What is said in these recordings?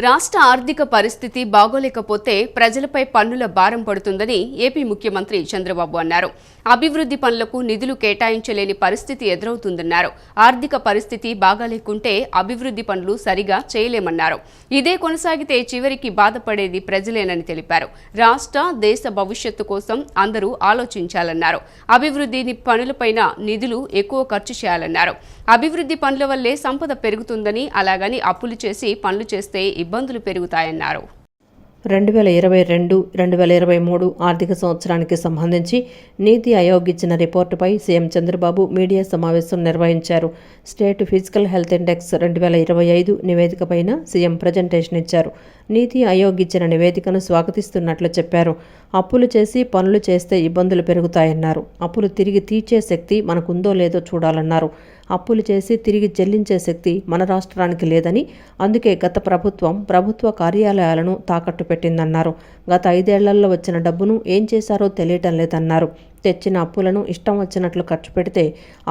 రాష్ట్ర ఆర్థిక పరిస్థితి బాగోలేకపోతే ప్రజలపై పన్నుల భారం పడుతుందని ఏపీ ముఖ్యమంత్రి చంద్రబాబు అన్నారు. అభివృద్ధి పనులకు నిధులు కేటాయించలేని పరిస్థితి ఎదురవుతుందన్నారు. ఆర్థిక పరిస్థితి బాగాలేకుంటే అభివృద్ధి పనులు సరిగా చేయలేమన్నారు. ఇదే కొనసాగితే చివరికి బాధపడేది ప్రజలేనని తెలిపారు. రాష్ట్ర దేశ భవిష్యత్తు కోసం అందరూ ఆలోచించాలన్నారు. అభివృద్ధి పనులపైన నిధులు ఎక్కువ ఖర్చు చేయాలన్నారు. అభివృద్ధి పనుల వల్లే సంపద పెరుగుతుందని, అలాగని అప్పులు చేసి పనులు చేస్తే ఇబ్బందులు పెరుగుతాయన్నారు. 2022-2023 ఆర్థిక సంవత్సరానికి సంబంధించి నీతి ఆయోగ్ ఇచ్చిన రిపోర్టుపై సీఎం చంద్రబాబు మీడియా సమావేశం నిర్వహించారు. స్టేట్ ఫిజికల్ హెల్త్ ఇండెక్స్ 2025 నివేదికపైన సీఎం ప్రజెంటేషన్ ఇచ్చారు. నీతి ఆయోగ్ ఇచ్చిన నివేదికను స్వాగతిస్తున్నట్లు చెప్పారు. అప్పులు చేసి పనులు చేస్తే ఇబ్బందులు పెరుగుతాయన్నారు. అప్పులు తిరిగి తీర్చే శక్తి మనకుందో లేదో చూడాలన్నారు. అప్పులు చేసి తిరిగి చెల్లించే శక్తి మన రాష్ట్రానికి లేదని, అందుకే గత ప్రభుత్వ కార్యాలయాలను తాకట్టు పెట్టిందన్నారు. గత 5 ఏళ్లలో వచ్చిన డబ్బును ఏం చేశారో తెలియటం లేదన్నారు. తెచ్చిన అప్పులను ఇష్టం వచ్చినట్లు ఖర్చు పెడితే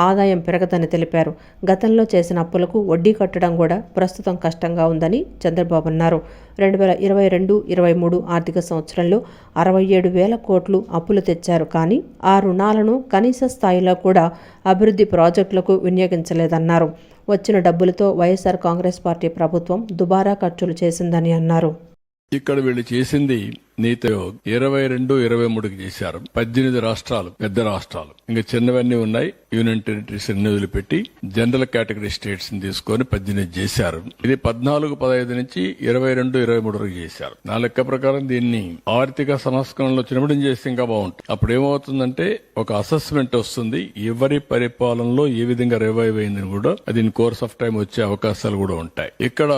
ఆదాయం పెరగదని తెలిపారు. గతంలో చేసిన అప్పులకు వడ్డీ కట్టడం కూడా ప్రస్తుతం కష్టంగా ఉందని చంద్రబాబు అన్నారు. 2022-23 ఆర్థిక సంవత్సరంలో 67,000 కోట్లు అప్పులు తెచ్చారు. కానీ ఆ రుణాలను కనీస స్థాయిలో కూడా అభివృద్ధి ప్రాజెక్టులకు వినియోగించలేదన్నారు. వచ్చిన డబ్బులతో వైఎస్ఆర్ కాంగ్రెస్ పార్టీ ప్రభుత్వం దుబారా ఖర్చులు చేసిందని అన్నారు. ఇక్కడ వీళ్ళు చేసింది నీతి ఆయోగ్ 22-23కి చేశారు. 18 రాష్ట్రాలు, పెద్ద రాష్ట్రాలు, ఇంకా చిన్నవన్నీ ఉన్నాయి. యూనియన్ టెరిటరీస్ నిధులు పెట్టి జనరల్ కేటగిరీ స్టేట్స్ ని తీసుకొని 18 చేశారు. ఇది 14-15 నుంచి 22-23 వరకు చేశారు. నా లెక్క ప్రకారం దీన్ని ఆర్థిక సంస్కరణలు వచ్చినప్పుడు చేస్తే ఇంకా బాగుంటుంది. అప్పుడు ఏమవుతుందంటే ఒక అసెస్మెంట్ వస్తుంది, ఎవరి పరిపాలనలో ఏ విధంగా రివైవ్ అయిందని కూడా అది ఇన్ కోర్స్ ఆఫ్ టైం వచ్చే అవకాశాలు కూడా ఉంటాయి. ఇక్కడ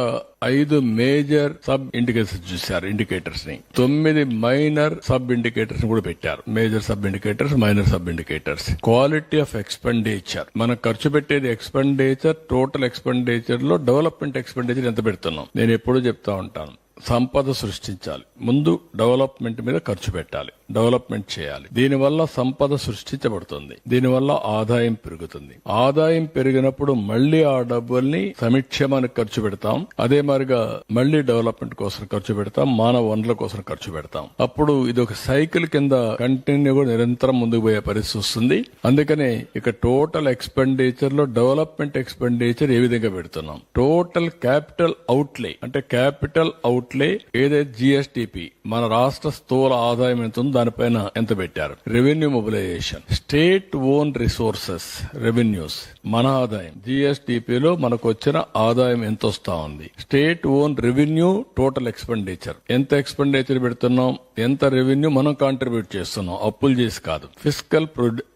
5 మేజర్ సబ్ ఇండికేటర్స్ చూశారు, ఇండికేటర్స్ ని 9 మైనర్ సబ్ ఇండికేటర్స్ కూడా పెట్టారు. Major sub indicators, minor sub indicators. Quality of expenditure, మనం ఖర్చు పెట్టేది ఎక్స్పెండిచర్, టోటల్ ఎక్స్పెండిచర్ లో డెవలప్మెంట్ ఎక్స్పెండిచర్ ఎంత పెడుతున్నాం. నేను ఎప్పుడూ చెప్తా ఉంటాను, సంపద సృష్టించాలి, ముందు డెవలప్మెంట్ మీద ఖర్చు పెట్టాలి, డెవలప్మెంట్ చేయాలి. దీనివల్ల సంపద సృష్టించబడుతుంది, దీనివల్ల ఆదాయం పెరుగుతుంది. ఆదాయం పెరిగినప్పుడు మళ్లీ ఆ డబ్బుల్ని సంక్షేమానికి ఖర్చు పెడతాం, అదే మాదిరిగా మళ్లీ డెవలప్మెంట్ కోసం ఖర్చు పెడతాం, మానవ వనరుల కోసం ఖర్చు పెడతాం. అప్పుడు ఇది ఒక సైకిల్ కింద కంటిన్యూగా నిరంతరం ముందుకు పోయే పరిస్థితి వస్తుంది. అందుకనే ఇక టోటల్ ఎక్స్పెండిచర్ లో డెవలప్మెంట్ ఎక్స్పెండిచర్ ఏ విధంగా పెడుతున్నాం, టోటల్ క్యాపిటల్ అవుట్లే అంటే క్యాపిటల్ అవుట్లే ఏదైతే జిఎస్టిపి మన రాష్ట్ర స్థూల ఆదాయం ఎంత ఉందో దానిపైన ఎంత పెట్టారు. Revenue mobilisation, state own resources revenues, మన ఆదాయం జిఎస్టిపిలో మనకు వచ్చిన ఆదాయం ఎంత వస్తా ఉంది, state own revenue, total expenditure ఎంత ఎక్స్పెండిచర్ పెడుతున్నాం, ఎంత రెవెన్యూ మనం కాంట్రిబ్యూట్ చేస్తున్నాం, అప్పులు చేసి కాదు. Fiscal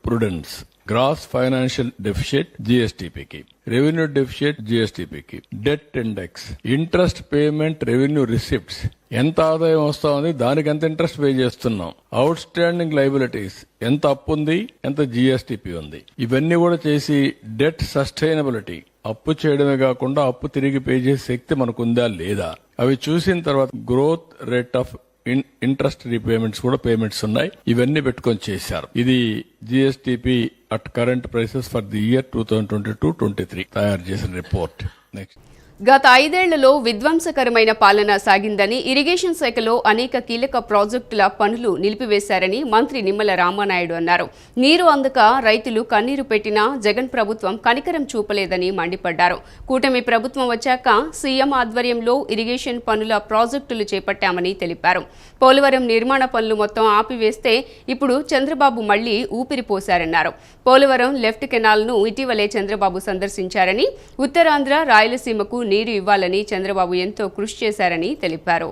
prudence, gross financial deficit జిఎస్టిపికి, రెవెన్యూ డెఫిసిట్ జిఎస్టిపికి, debt index, interest payment, revenue receipts, ఎంత ఆదాయం వస్తా ఉంది, దానికి ఎంత ఇంట్రెస్ట్ పే చేస్తున్నాం, అవుట్ స్టాండింగ్ లైబిలిటీస్, ఎంత అప్పు ఉంది, ఎంత జిఎస్టిపి ఉంది, ఇవన్నీ కూడా చేసి డెట్ సస్టైనబిలిటీ, అప్పు చేయడమే కాకుండా అప్పు తిరిగి పే చేసే శక్తి మనకుందా లేదా, అవి చూసిన తర్వాత growth rate of interest repayments కూడా పేమెంట్స్ ఉన్నాయి. ఇవన్నీ పెట్టుకొని చేశారు. ఇది GSTP at current prices for the year 2022-23 తయారు చేసిన రిపోర్ట్. నెక్స్ట్, గత 5 ఏళ్లలో విధ్వంసకరమైన పాలన సాగిందని, ఇరిగేషన్ శాఖలో అనేక కీలక ప్రాజెక్టుల పనులు నిలిపివేశారని మంత్రి నిమ్మల రామానాయుడు అన్నారు. నీరు అందక రైతులు కన్నీరు పెట్టినా జగన్ ప్రభుత్వం కనికరం చూపలేదని మండిపడ్డారు. కూటమి ప్రభుత్వం వచ్చాక సీఎం ఆధ్వర్యంలో ఇరిగేషన్ పనుల ప్రాజెక్టులు చేపట్టామని తెలిపారు. పోలవరం నిర్మాణ పనులు మొత్తం ఆపివేస్తే ఇప్పుడు చంద్రబాబు మళ్లీ ఊపిరి పోశారన్నారు. పోలవరం లెఫ్ట్ కెనాల్ను ఇటీవలే చంద్రబాబు సందర్శించారని, ఉత్తరాంధ్ర, రాయలసీమకు నీరు ఇవ్వాలని చంద్రబాబు ఎంతో కృషి చేశారని తెలిపారు.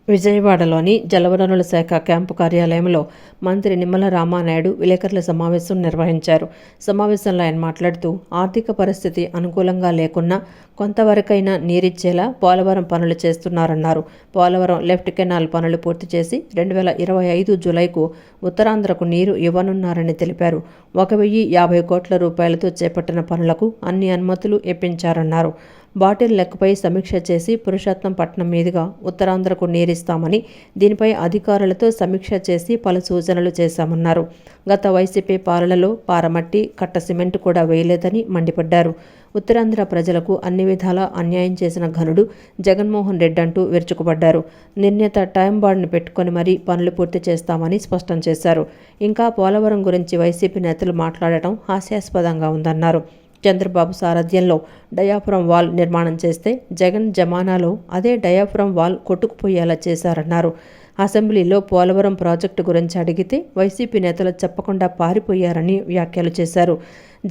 విజయవాడలోని జలవనరుల శాఖ క్యాంపు కార్యాలయంలో మంత్రి నిమ్మల రామానాయుడు విలేకరుల సమావేశం నిర్వహించారు. సమావేశంలో ఆయన మాట్లాడుతూ, ఆర్థిక పరిస్థితి అనుకూలంగా లేకున్నా కొంతవరకైనా నీరిచ్చేలా పోలవరం పనులు చేస్తున్నారన్నారు. పోలవరం లెఫ్ట్ కెనాల్ పనులు పూర్తి చేసి 2025 జూలైకు ఉత్తరాంధ్రకు నీరు ఇవ్వనున్నారని తెలిపారు. 1,050 కోట్ల రూపాయలతో చేపట్టిన పనులకు అన్ని అనుమతులు ఇప్పించారన్నారు. బాటిల్ లెక్కపై సమీక్ష చేసి పురుషోత్తంపట్నం మీదుగా ఉత్తరాంధ్రకు నీరిస్తామని, దీనిపై అధికారులతో సమీక్ష చేసి పలు సూచనలు చేశామన్నారు. గత వైసీపీ పాలనలో పారమట్టి, కట్ట సిమెంట్ కూడా వేయలేదని మండిపడ్డారు. ఉత్తరాంధ్ర ప్రజలకు అన్ని విధాలా అన్యాయం చేసిన ఘనుడు జగన్మోహన్ రెడ్డి అంటూ విరుచుకుపడ్డారు. నిర్ణీత టైం బాండ్ను పెట్టుకుని మరీ పనులు పూర్తి చేస్తామని స్పష్టం చేశారు. ఇంకా పోలవరం గురించి వైసీపీ నేతలు మాట్లాడటం హాస్యాస్పదంగా ఉందన్నారు. చంద్రబాబు సారథ్యంలో డయాఫ్రమ్ వాల్ నిర్మాణం చేస్తే జగన్ జమానాలో అదే డయాఫ్రమ్ వాల్ కొట్టుకుపోయేలా చేశారన్నారు. అసెంబ్లీలో పోలవరం ప్రాజెక్టు గురించి అడిగితే వైసీపీ నేతలు చెప్పకుండా పారిపోయారని వ్యాఖ్యలు చేశారు.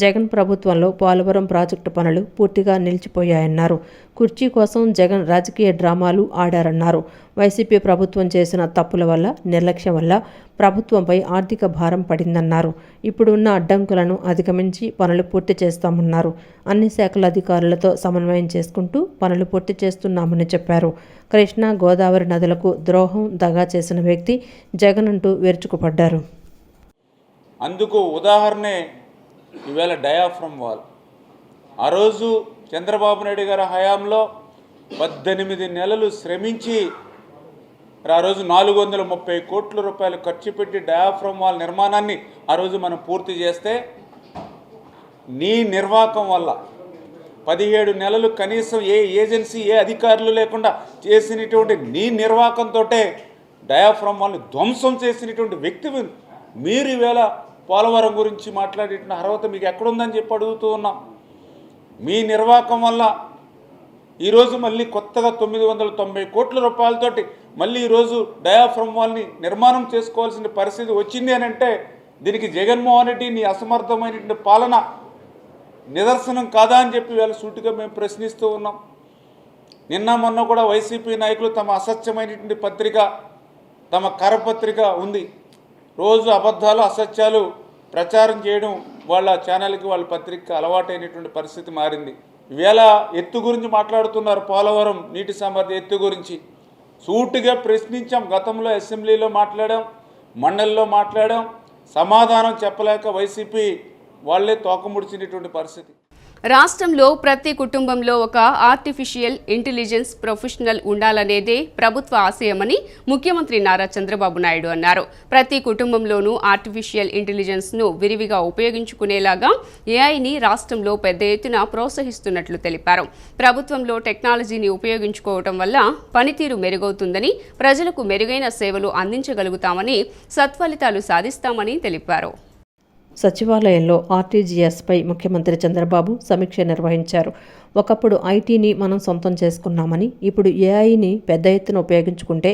జగన్ ప్రభుత్వంలో పోలవరం ప్రాజెక్టు పనులు పూర్తిగా నిలిచిపోయాయన్నారు. కుర్చీ కోసం జగన్ రాజకీయ డ్రామాలు ఆడారన్నారు. వైసీపీ ప్రభుత్వం చేసిన తప్పుల వల్ల, నిర్లక్ష్యం వల్ల ప్రభుత్వంపై ఆర్థిక భారం పడిందన్నారు. ఇప్పుడున్న అడ్డంకులను అధిగమించి పనులు పూర్తి చేస్తామన్నారు. అన్ని శాఖల అధికారులతో సమన్వయం చేసుకుంటూ పనులు పూర్తి చేస్తున్నామని చెప్పారు. కృష్ణా, గోదావరి నదులకు ద్రోహం, దగా చేసిన వ్యక్తి జగన్ అంటూ విరుచుకుపడ్డారు. అందుకు ఉదాహరణే ఈవేళ డయాఫ్రమ్ వాల్. ఆ రోజు చంద్రబాబు నాయుడు గారి హయాంలో 18 నెలలు శ్రమించి ఆ రోజు 430 కోట్ల రూపాయలు ఖర్చు పెట్టి డయాఫ్రమ్ వాల్ నిర్మాణాన్ని ఆ రోజు మనం పూర్తి చేస్తే, నీ నిర్వాకం వల్ల 17 నెలలు కనీసం ఏ ఏజెన్సీ, ఏ అధికారులు లేకుండా చేసినటువంటి నీ నిర్వాకంతో డయాఫ్రమ్ వాల్ని ధ్వంసం చేసినటువంటి వ్యక్తి మీరు ఈవేళ పోలవరం గురించి మాట్లాడే అర్హత మీకు ఎక్కడుందని చెప్పి అడుగుతూ ఉన్నాం. మీ నిర్వాకం వల్ల ఈరోజు మళ్ళీ కొత్తగా 990 కోట్ల రూపాయలతోటి మళ్ళీ ఈరోజు డయాఫ్రమ్ వాల్ని నిర్మాణం చేసుకోవాల్సిన పరిస్థితి వచ్చింది అని అంటే, దీనికి జగన్మోహన్ రెడ్డి నీ అసమర్థమైనటువంటి పాలన నిదర్శనం కాదా అని చెప్పి వీళ్ళ సూటిగా మేము ప్రశ్నిస్తూ ఉన్నాం. నిన్న మొన్న కూడా వైసీపీ నాయకులు తమ అసత్యమైనటువంటి పత్రిక, తమ కరపత్రిక ఉంది, రోజు అబద్ధాలు, అసత్యాలు ప్రచారం చేయడం వాళ్ళ ఛానల్కి, వాళ్ళ పత్రికకి అలవాటైనటువంటి పరిస్థితి మారింది. ఈవేళ ఎత్తు గురించి మాట్లాడుతున్నారు. పోలవరం నీటి సామర్థ్య ఎత్తు గురించి సూటిగా ప్రశ్నించాం. గతంలో అసెంబ్లీలో మాట్లాడాం, మండలిలో మాట్లాడాం. సమాధానం చెప్పలేక వైసీపీ వాళ్లే తోకముడిచినటువంటి పరిస్థితి. రాష్ట్రంలో ప్రతి కుటుంబంలో ఒక ఆర్టిఫిషియల్ ఇంటెలిజెన్స్ ప్రొఫెషనల్ ఉండాలనేదే ప్రభుత్వ ఆశయమని ముఖ్యమంత్రి నారా చంద్రబాబు నాయుడు అన్నారు. ప్రతి కుటుంబంలోనూ ఆర్టిఫిషియల్ ఇంటెలిజెన్స్ను విరివిగా ఉపయోగించుకునేలాగా ఏఐని రాష్ట్రంలో పెద్ద ఎత్తున ప్రోత్సహిస్తున్నట్లు తెలిపారు. ప్రభుత్వంలో టెక్నాలజీని ఉపయోగించుకోవడం వల్ల పనితీరు మెరుగవుతుందని, ప్రజలకు మెరుగైన సేవలు అందించగలుగుతామని, సత్ఫలితాలు సాధిస్తామని తెలిపారు. సచివాలయంలో ఆర్టీజీఎస్పై ముఖ్యమంత్రి చంద్రబాబు సమీక్ష నిర్వహించారు. ఒకప్పుడు ఐటీని మనం సొంతం చేసుకున్నామని, ఇప్పుడు ఏఐని పెద్ద ఎత్తున ఉపయోగించుకుంటే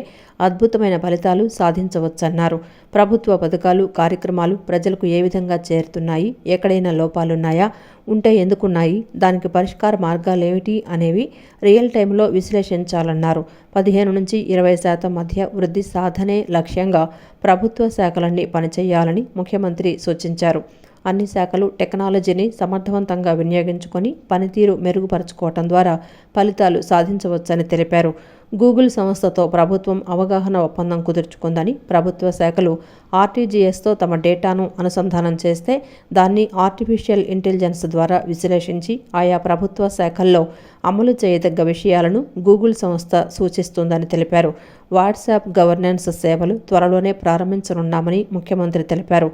అద్భుతమైన ఫలితాలు సాధించవచ్చన్నారు. ప్రభుత్వ పథకాలు, కార్యక్రమాలు ప్రజలకు ఏ విధంగా చేరుతున్నాయి, ఎక్కడైనా లోపాలున్నాయా, ఉంటే ఎందుకున్నాయి, దానికి పరిష్కార మార్గాలేమిటి అనేవి రియల్ టైంలో విశ్లేషించాలన్నారు. 15 నుంచి 20% మధ్య వృద్ధి సాధనే లక్ష్యంగా ప్రభుత్వ శాఖలన్నీ పనిచేయాలని ముఖ్యమంత్రి సూచించారు. అన్ని శాఖలు టెక్నాలజీని సమర్థవంతంగా వినియోగించుకొని పనితీరు మెరుగుపరచుకోవటం ద్వారా ఫలితాలు సాధించవచ్చని తెలిపారు. గూగుల్ సంస్థతో ప్రభుత్వం అవగాహన ఒప్పందం కుదుర్చుకుందని, ప్రభుత్వ శాఖలు ఆర్టీజీఎస్తో తమ డేటాను అనుసంధానం చేస్తే దాన్ని ఆర్టిఫిషియల్ ఇంటెలిజెన్స్ ద్వారా విశ్లేషించి ఆయా ప్రభుత్వ శాఖల్లో అమలు చేయదగ్గ విషయాలను గూగుల్ సంస్థ సూచిస్తుందని తెలిపారు. వాట్సాప్ గవర్నెన్స్ సేవలు త్వరలోనే ప్రారంభించనున్నామని ముఖ్యమంత్రి తెలిపారు.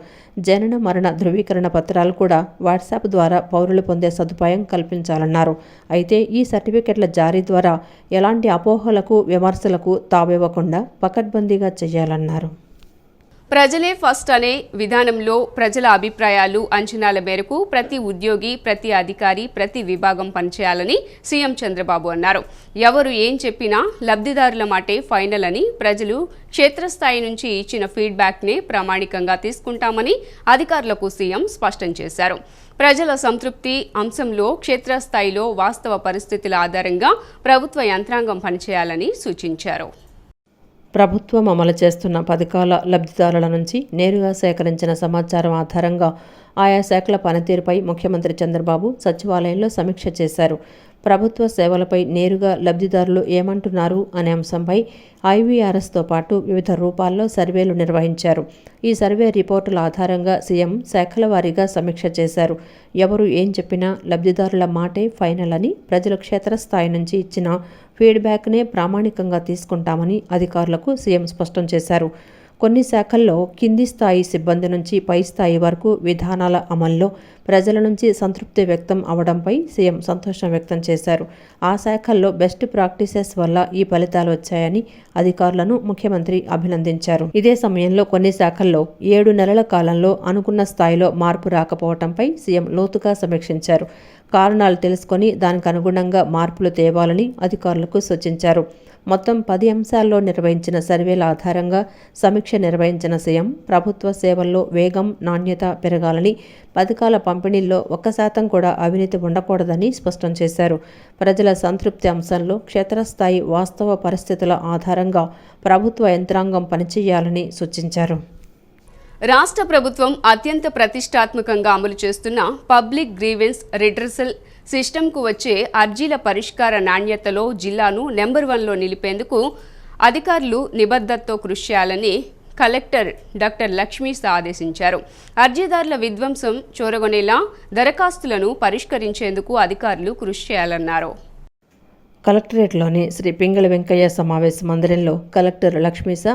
జనన, మరణ ధృవీకరణ పత్రాలు కూడా వాట్సాప్ ద్వారా పౌరులు పొందే సదుపాయం కల్పించాలన్నారు. అయితే ఈ సర్టిఫికెట్ల జారీ ద్వారా ఎలాంటి అపోహలకు, విమర్శలకు తావివ్వకుండా పకడ్బందీగా చేయాలన్నారు. ప్రజలే ఫస్ట్ అనే విధానంలో ప్రజల అభిప్రాయాలు, అంచనాల మేరకు ప్రతి ఉద్యోగి, ప్రతి అధికారి, ప్రతి విభాగం పనిచేయాలని సీఎం చంద్రబాబు అన్నారు. ఎవరు ఏం చెప్పినా లబ్ధిదారుల మాటే ఫైనల్ అని, ప్రజలు క్షేత్రస్థాయి నుంచి ఇచ్చిన ఫీడ్బ్యాక్నే ప్రామాణికంగా తీసుకుంటామని అధికారులకు సీఎం స్పష్టం చేశారు. ప్రజల సంతృప్తి అంశంలో క్షేత్రస్థాయిలో వాస్తవ పరిస్థితుల ఆధారంగా ప్రభుత్వ యంత్రాంగం పనిచేయాలని సూచించారు. ప్రభుత్వం అమలు చేస్తున్న పథకాల లబ్ధిదారుల నుంచి నేరుగా సేకరించిన సమాచారం ఆధారంగా ఆయా శాఖల పనితీరుపై ముఖ్యమంత్రి చంద్రబాబు సచివాలయంలో సమీక్ష చేశారు. ప్రభుత్వ సేవలపై నేరుగా లబ్ధిదారులు ఏమంటున్నారు అనే అంశంపై ఐవీఆర్ఎస్తో పాటు వివిధ రూపాల్లో సర్వేలు నిర్వహించారు. ఈ సర్వే రిపోర్టుల ఆధారంగా సీఎం శాఖల వారీగా సమీక్ష చేశారు. ఎవరు ఏం చెప్పినా లబ్ధిదారుల మాటే ఫైనల్ అని, ప్రజలు క్షేత్రస్థాయి నుంచి ఇచ్చిన ఫీడ్బ్యాక్నే ప్రామాణికంగా తీసుకుంటామని అధికారులకు సీఎం స్పష్టం చేశారు. కొన్ని శాఖల్లో కింది స్థాయి సిబ్బంది నుంచి పై స్థాయి వరకు విధానాల అమల్లో ప్రజల నుంచి సంతృప్తి వ్యక్తం అవడంపై సీఎం సంతోషం వ్యక్తం చేశారు. ఆ శాఖల్లో బెస్ట్ ప్రాక్టీసెస్ వల్ల ఈ ఫలితాలు వచ్చాయని అధికారులను ముఖ్యమంత్రి అభినందించారు. ఇదే సమయంలో కొన్ని శాఖల్లో 7 నెలల కాలంలో అనుకున్న స్థాయిలో మార్పు రాకపోవడంపై సీఎం లోతుగా సమీక్షించారు. కారణాలు తెలుసుకొని దానికి అనుగుణంగా మార్పులు తేవాలని అధికారులకు సూచించారు. మొత్తం 10 అంశాల్లో నిర్వహించిన సర్వేల ఆధారంగా సమీక్ష నిర్వహించిన సీఎం ప్రభుత్వ సేవల్లో వేగం, నాణ్యత పెరగాలని, పథకాల పంపిణీల్లో 1% కూడా అవినీతి ఉండకూడదని స్పష్టం చేశారు. ప్రజల సంతృప్తి అంశంలో క్షేత్రస్థాయి వాస్తవ పరిస్థితుల ఆధారంగా ప్రభుత్వ యంత్రాంగం పనిచేయాలని సూచించారు. రాష్ట్ర ప్రభుత్వం అత్యంత ప్రతిష్టాత్మకంగా అమలు చేస్తున్న పబ్లిక్ గ్రీవెన్స్ రిడ్రెసల్ సిస్టమ్కు వచ్చే అర్జీల పరిష్కార నాణ్యతలో జిల్లాను నెంబర్ 1లో నిలిపేందుకు అధికారులు నిబద్ధతతో కృషి చేయాలని కలెక్టర్ డాక్టర్ లక్ష్మీస ఆదేశించారు. అర్జీదారుల విధ్వంసం చూరగొనేలా దరఖాస్తులను పరిష్కరించేందుకు అధికారులు కృషి చేయాలన్నారు. కలెక్టరేట్లోని శ్రీ పింగళి వెంకయ్య సమావేశ మందిరంలో collector Lakshmisha,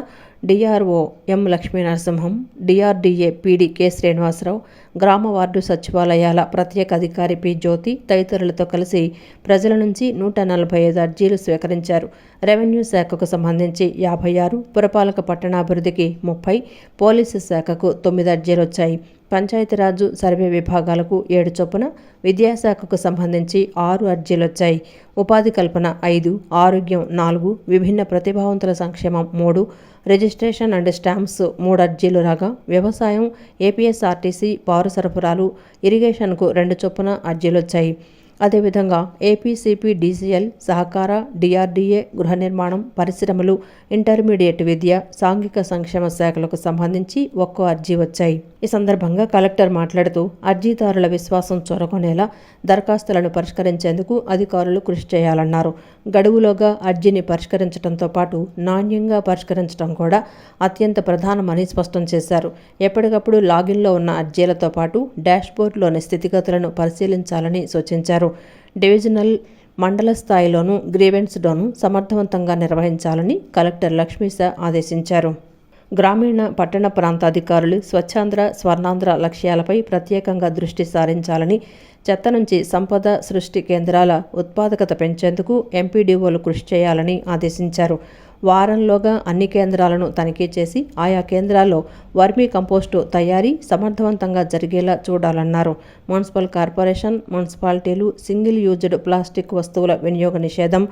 DRO M Lakshminarasimham, DRDA PD K Srinivasarao, గ్రామ వార్డు సచివాలయాల ప్రత్యేక అధికారి పి జ్యోతి తదితరులతో కలిసి ప్రజల నుంచి 145 అర్జీలు స్వీకరించారు. రెవెన్యూ శాఖకు సంబంధించి 56, పురపాలక పట్టణాభివృద్ధికి 30, పోలీసు శాఖకు 9 అర్జీలు వచ్చాయి. పంచాయతీరాజు సర్వే విభాగాలకు 7 చొప్పున, విద్యాశాఖకు సంబంధించి 6 అర్జీలు వచ్చాయి. ఉపాధి కల్పన 5, ఆరోగ్యం 4, విభిన్న ప్రతిభావంతుల సంక్షేమం 3, రిజిస్ట్రేషన్ అండ్ స్టాంప్స్ 3 అర్జీలు రాగా, వ్యవసాయం, ఏపీఎస్ఆర్టీసీ, పౌర సరఫరాలు, ఇరిగేషన్కు 2 చొప్పున అర్జీలు వచ్చాయి. అదేవిధంగా ఏపీసీపీ, డీసీఎల్, సహకార, డిఆర్డీఏ, గృహ నిర్మాణం, పరిశ్రమలు, ఇంటర్మీడియట్ విద్య, సాంఘిక సంక్షేమ శాఖలకు సంబంధించి 1 అర్జీ వచ్చాయి. ఈ సందర్భంగా కలెక్టర్ మాట్లాడుతూ అర్జీదారుల విశ్వాసం చొరగొనేలా దరఖాస్తులను పరిష్కరించేందుకు అధికారులు కృషి చేయాలన్నారు. గడువులోగా అర్జీని పరిష్కరించడంతో పాటు నాణ్యంగా పరిష్కరించడం కూడా అత్యంత ప్రధానమని స్పష్టం చేశారు. ఎప్పటికప్పుడు లాగిన్లో ఉన్న అర్జీలతో పాటు డాష్బోర్డ్లోని స్థితిగతులను పరిశీలించాలని సూచించారు. డివిజనల్, మండల స్థాయిలోనూ గ్రీవెన్స్ డోను సమర్థవంతంగా నిర్వహించాలని కలెక్టర్ లక్ష్మీస ఆదేశించారు. గ్రామీణ, పట్టణ ప్రాంత అధికారులు స్వచ్ఛాంధ్ర, స్వర్ణాంధ్ర లక్ష్యాలపై ప్రత్యేకంగా దృష్టి సారించాలని, చెత్త నుంచి సంపద సృష్టి కేంద్రాల ఉత్పాదకత పెంచేందుకు ఎంపీడీఓలు కృషి చేయాలని ఆదేశించారు. వారంలోగా అన్ని కేంద్రాలను తనిఖీ చేసి ఆయా కేంద్రాల్లో వర్మీ కంపోస్టు తయారీ సమర్థవంతంగా జరిగేలా చూడాలన్నారు. మున్సిపల్ కార్పొరేషన్, మున్సిపాలిటీలు సింగిల్ యూజ్డ్ ప్లాస్టిక్ వస్తువుల వినియోగ నిషేధం,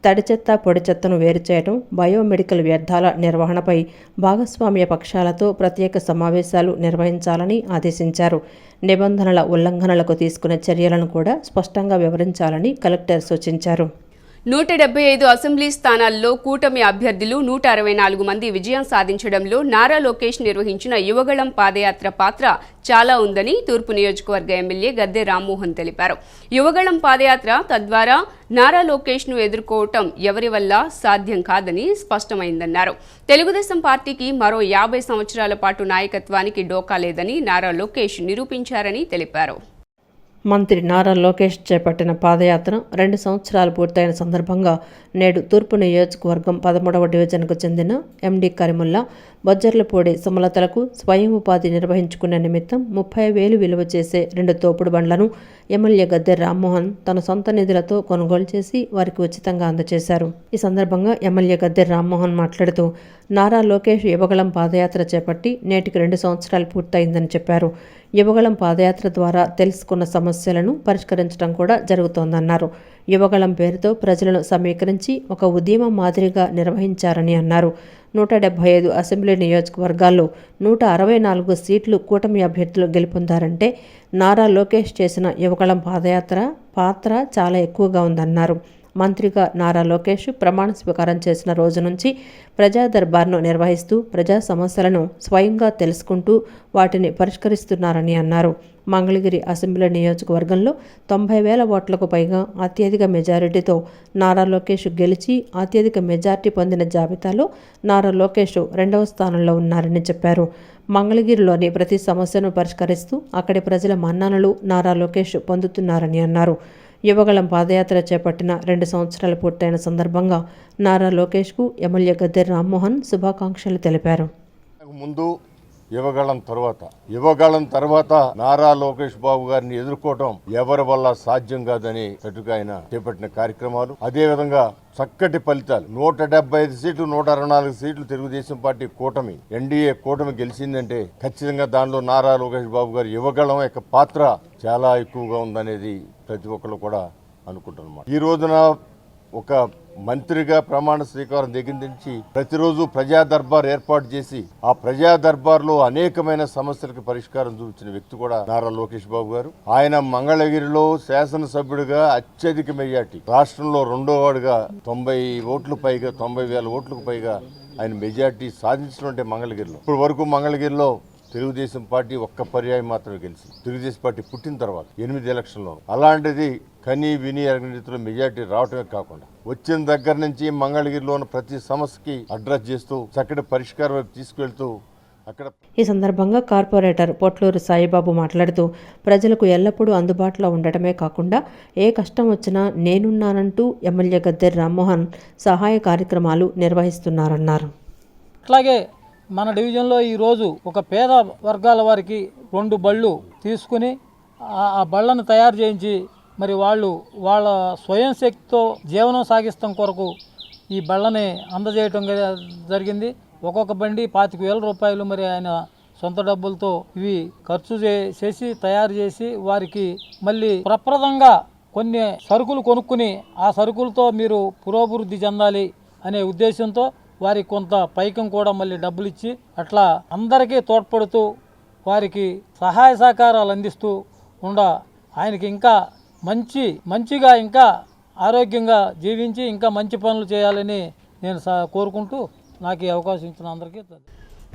తడి చెత్త, పొడి చెత్తను వేరు చేయడం, బయోమెడికల్ వ్యర్థాల నిర్వహణపై భాగస్వామ్య పక్షాలతో ప్రత్యేక సమావేశాలు నిర్వహించాలని ఆదేశించారు. నిబంధనల ఉల్లంఘనలకు తీసుకునే చర్యలను కూడా స్పష్టంగా వివరించాలని కలెక్టర్ సూచించారు. 175 అసెంబ్లీ స్థానాల్లో కూటమి అభ్యర్థులు 164 మంది విజయం సాధించడంలో నారా లోకేష్ నిర్వహించిన యువగళం పాదయాత్ర పాత్ర చాలా ఉందని తూర్పు నియోజకవర్గ ఎమ్మెల్యే గద్దె రామ్మోహన్ తెలిపారు. యువగళం పాదయాత్ర తద్వారా నారా లోకేష్ను ఎదుర్కోవటం ఎవరి వల్ల సాధ్యం కాదని స్పష్టమైందన్నారు. తెలుగుదేశం పార్టీకి మరో 50 సంవత్సరాల పాటు నాయకత్వానికి డోకా లేదని నారా లోకేష్ నిరూపించారని తెలిపారు. మంత్రి నారా లోకేష్ చేపట్టిన పాదయాత్ర 2 సంవత్సరాలు పూర్తయిన సందర్భంగా నేడు తూర్పు నియోజకవర్గం 13వ డివిజన్కు చెందిన ఎండి కరిముల్లా, బొజ్జర్లపూడి సుమలతలకు స్వయం ఉపాధి నిర్వహించుకునే నిమిత్తం 30,000 విలువ చేసే 2 తోపుడు బండ్లను ఎమ్మెల్యే గద్దె రామ్మోహన్ తన సొంత నిధులతో కొనుగోలు చేసి వారికి ఉచితంగా అందజేశారు. ఈ సందర్భంగా ఎమ్మెల్యే గద్దె రామ్మోహన్ మాట్లాడుతూ నారా లోకేష్ యువగళం పాదయాత్ర చేపట్టి నేటికి 2 సంవత్సరాలు పూర్తయిందని చెప్పారు. యువగళం పాదయాత్ర ద్వారా తెలుసుకున్న సమస్యలను పరిష్కరించడం కూడా జరుగుతోందన్నారు. యువగళం పేరుతో ప్రజలను సమీకరించి ఒక ఉద్యమం మాదిరిగా నిర్వహించారని అన్నారు. 175 అసెంబ్లీ నియోజకవర్గాల్లో 164 సీట్లు కూటమి అభ్యర్థులు గెలుపొందారంటే నారా లోకేష్ చేసిన యువగళం పాదయాత్ర పాత్ర చాలా ఎక్కువగా ఉందన్నారు. మంత్రిగా నారా లోకేష్ ప్రమాణ స్వీకారం చేసిన రోజు నుంచి ప్రజా దర్బార్ను నిర్వహిస్తూ ప్రజా సమస్యలను స్వయంగా తెలుసుకుంటూ వాటిని పరిష్కరిస్తున్నారని అన్నారు. మంగళగిరి అసెంబ్లీ నియోజకవర్గంలో 90,000 ఓట్లకు పైగా అత్యధిక మెజారిటీతో నారా లోకేష్ గెలిచి అత్యధిక మెజార్టీ పొందిన జాబితాలో నారా లోకేష్ 2వ స్థానంలో ఉన్నారని చెప్పారు. మంగళగిరిలోని ప్రతి సమస్యను పరిష్కరిస్తూ అక్కడి ప్రజల మన్ననలు నారా లోకేష్ పొందుతున్నారని అన్నారు. యువగళం పాదయాత్ర చేపట్టిన 2 సంవత్సరాలు పూర్తయిన సందర్భంగా నారా లోకేష్కు ఎమ్మెల్యే గద్దె రామ్మోహన్ శుభాకాంక్షలు తెలిపారు. ముందు యువగళం తర్వాత నారా లోకేష్ బాబు గారిని ఎదుర్కోవటం ఎవరి వల్ల సాధ్యం కాదని తట్టుగా ఆయన చేపట్టిన కార్యక్రమాలు, అదే విధంగా చక్కటి ఫలితాలు 175 సీట్లు 164 సీట్లు తెలుగుదేశం పార్టీ కూటమి ఎన్డీఏ కూటమి గెలిచిందంటే ఖచ్చితంగా దానిలో నారా లోకేష్ బాబు గారి యువగళం యొక్క పాత్ర చాలా ఎక్కువగా ఉందనేది ప్రతి ఒక్కరు కూడా అనుకుంటున్నమాట. ఈ రోజున ఒక మంత్రిగా ప్రమాణ స్వీకారం దగ్గర నుంచి ప్రతిరోజు ప్రజా దర్బార్ ఏర్పాటు చేసి ఆ ప్రజా దర్బార్లో అనేకమైన సమస్యలకు పరిష్కారం చూపించిన వ్యక్తి కూడా నారా లోకేష్ బాబు గారు. ఆయన మంగళగిరిలో శాసనసభ్యుడిగా అత్యధిక మెజార్టీ, రాష్ట్రంలో 2వ వార్డుగా 90,000 ఓట్లకు పైగా ఆయన మెజార్టీ సాధించినట్టే మంగళగిరిలో. ఇప్పటి వరకు మంగళగిరిలో తెలుగుదేశం పార్టీ ఒక్క పర్యాయం మాత్రమే గెలిచింది, తెలుగుదేశం పార్టీ పుట్టిన తర్వాత 8 ఎలక్షన్లో. అలాంటిది కనీ విని ఎరగని రీతిలో మెజార్టీ రావటమే కాకుండా వచ్చిన దగ్గర నుంచి మంగళగిరిలో ఉన్న ప్రతి సమస్యకి అడ్రస్ చేస్తూ చక్కటి పరిష్కారం వైపు తీసుకెళ్తూ అక్కడ. ఈ సందర్భంగా కార్పొరేటర్ పొట్లూరు సాయిబాబు మాట్లాడుతూ ప్రజలకు ఎల్లప్పుడూ అందుబాటులో ఉండటమే కాకుండా ఏ కష్టం వచ్చినా నేనున్నానంటూ ఎమ్మెల్యే గద్దె రామ్మోహన్ సహాయ కార్యక్రమాలు నిర్వహిస్తున్నారన్నారు. అట్లాగే మన డివిజన్లో ఈరోజు ఒక పేద వర్గాల వారికి 2 బళ్ళు తీసుకుని ఆ బళ్ళను తయారు చేయించి మరి వాళ్ళ స్వయం శక్తితో జీవనం సాగిస్తాం కొరకు ఈ బళ్ళని అందజేయటం జరిగింది. ఒక్కొక్క బండి 25,000 రూపాయలు మరి ఆయన సొంత డబ్బులతో ఇవి ఖర్చు చేసి తయారు చేసి వారికి మళ్ళీ ప్రప్రదంగా కొన్ని సరుకులు కొనుక్కుని ఆ సరుకులతో మీరు పురోభివృద్ధి చెందాలి అనే ఉద్దేశంతో వారికి కొంత పైకం కూడా మళ్ళీ డబ్బులు ఇచ్చి అట్లా అందరికీ తోడ్పడుతూ వారికి సహాయ సహకారాలు అందిస్తూ ఆయనకి ఇంకా మంచిగా ఇంకా ఆరోగ్యంగా జీవించి ఇంకా మంచి పనులు చేయాలని నేను కోరుకుంటూ నాకు ఈ అవకాశం ఇచ్చిన అందరికీ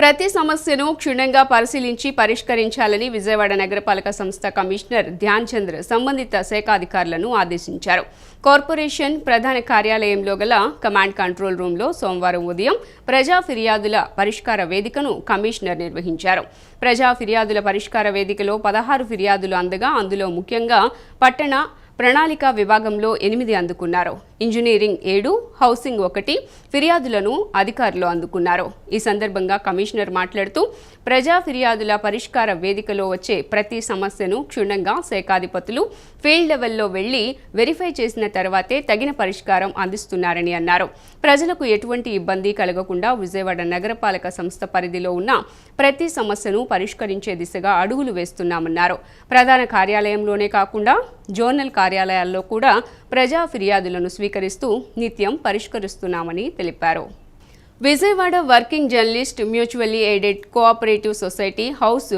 ప్రతి సమస్యను క్షుణ్ణంగా పరిశీలించి పరిష్కరించాలని విజయవాడ నగరపాలక సంస్థ కమిషనర్ ధ్యాన్ చంద్ర సంబంధిత శాఖాధికారులను ఆదేశించారు. కార్పొరేషన్ ప్రధాన కార్యాలయంలో గల కమాండ్ కంట్రోల్ రూమ్లో సోమవారం ఉదయం ప్రజా ఫిర్యాదుల పరిష్కార వేదికను కమిషనర్ నిర్వహించారు. ప్రజా ఫిర్యాదుల పరిష్కార వేదికలో 16 ఫిర్యాదులు అందగా అందులో ముఖ్యంగా పట్టణ ప్రణాళిక విభాగంలో 8 అందుకున్నారు. ఇంజనీరింగ్ 7, హౌసింగ్ 1 ఫిర్యాదులను అధికారులు అందుకున్నారు. ఈ సందర్భంగా కమిషనర్ మాట్లాడుతూ ప్రజా ఫిర్యాదుల పరిష్కార వేదికలో వచ్చే ప్రతి సమస్యను క్షుణ్ణంగా శాఖాధిపతులు ఫీల్డ్ లెవెల్లో వెళ్లి వెరిఫై చేసిన తర్వాతే తగిన పరిష్కారం అందిస్తున్నారని అన్నారు. ప్రజలకు ఎటువంటి ఇబ్బంది కలగకుండా విజయవాడ నగరపాలక సంస్థ పరిధిలో ఉన్న ప్రతి సమస్యను పరిష్కరించే దిశగా అడుగులు వేస్తున్నామన్నారు. ప్రధాన కార్యాలయంలోనే కాకుండా జోనల్ కార్యాలయాల్లో కూడా ప్రజా ఫిర్యాదులను స్వీకరిస్తూ నిత్యం పరిష్కరిస్తున్నామని తెలిపారు. Vijayawada working journalist mutually aided cooperative society house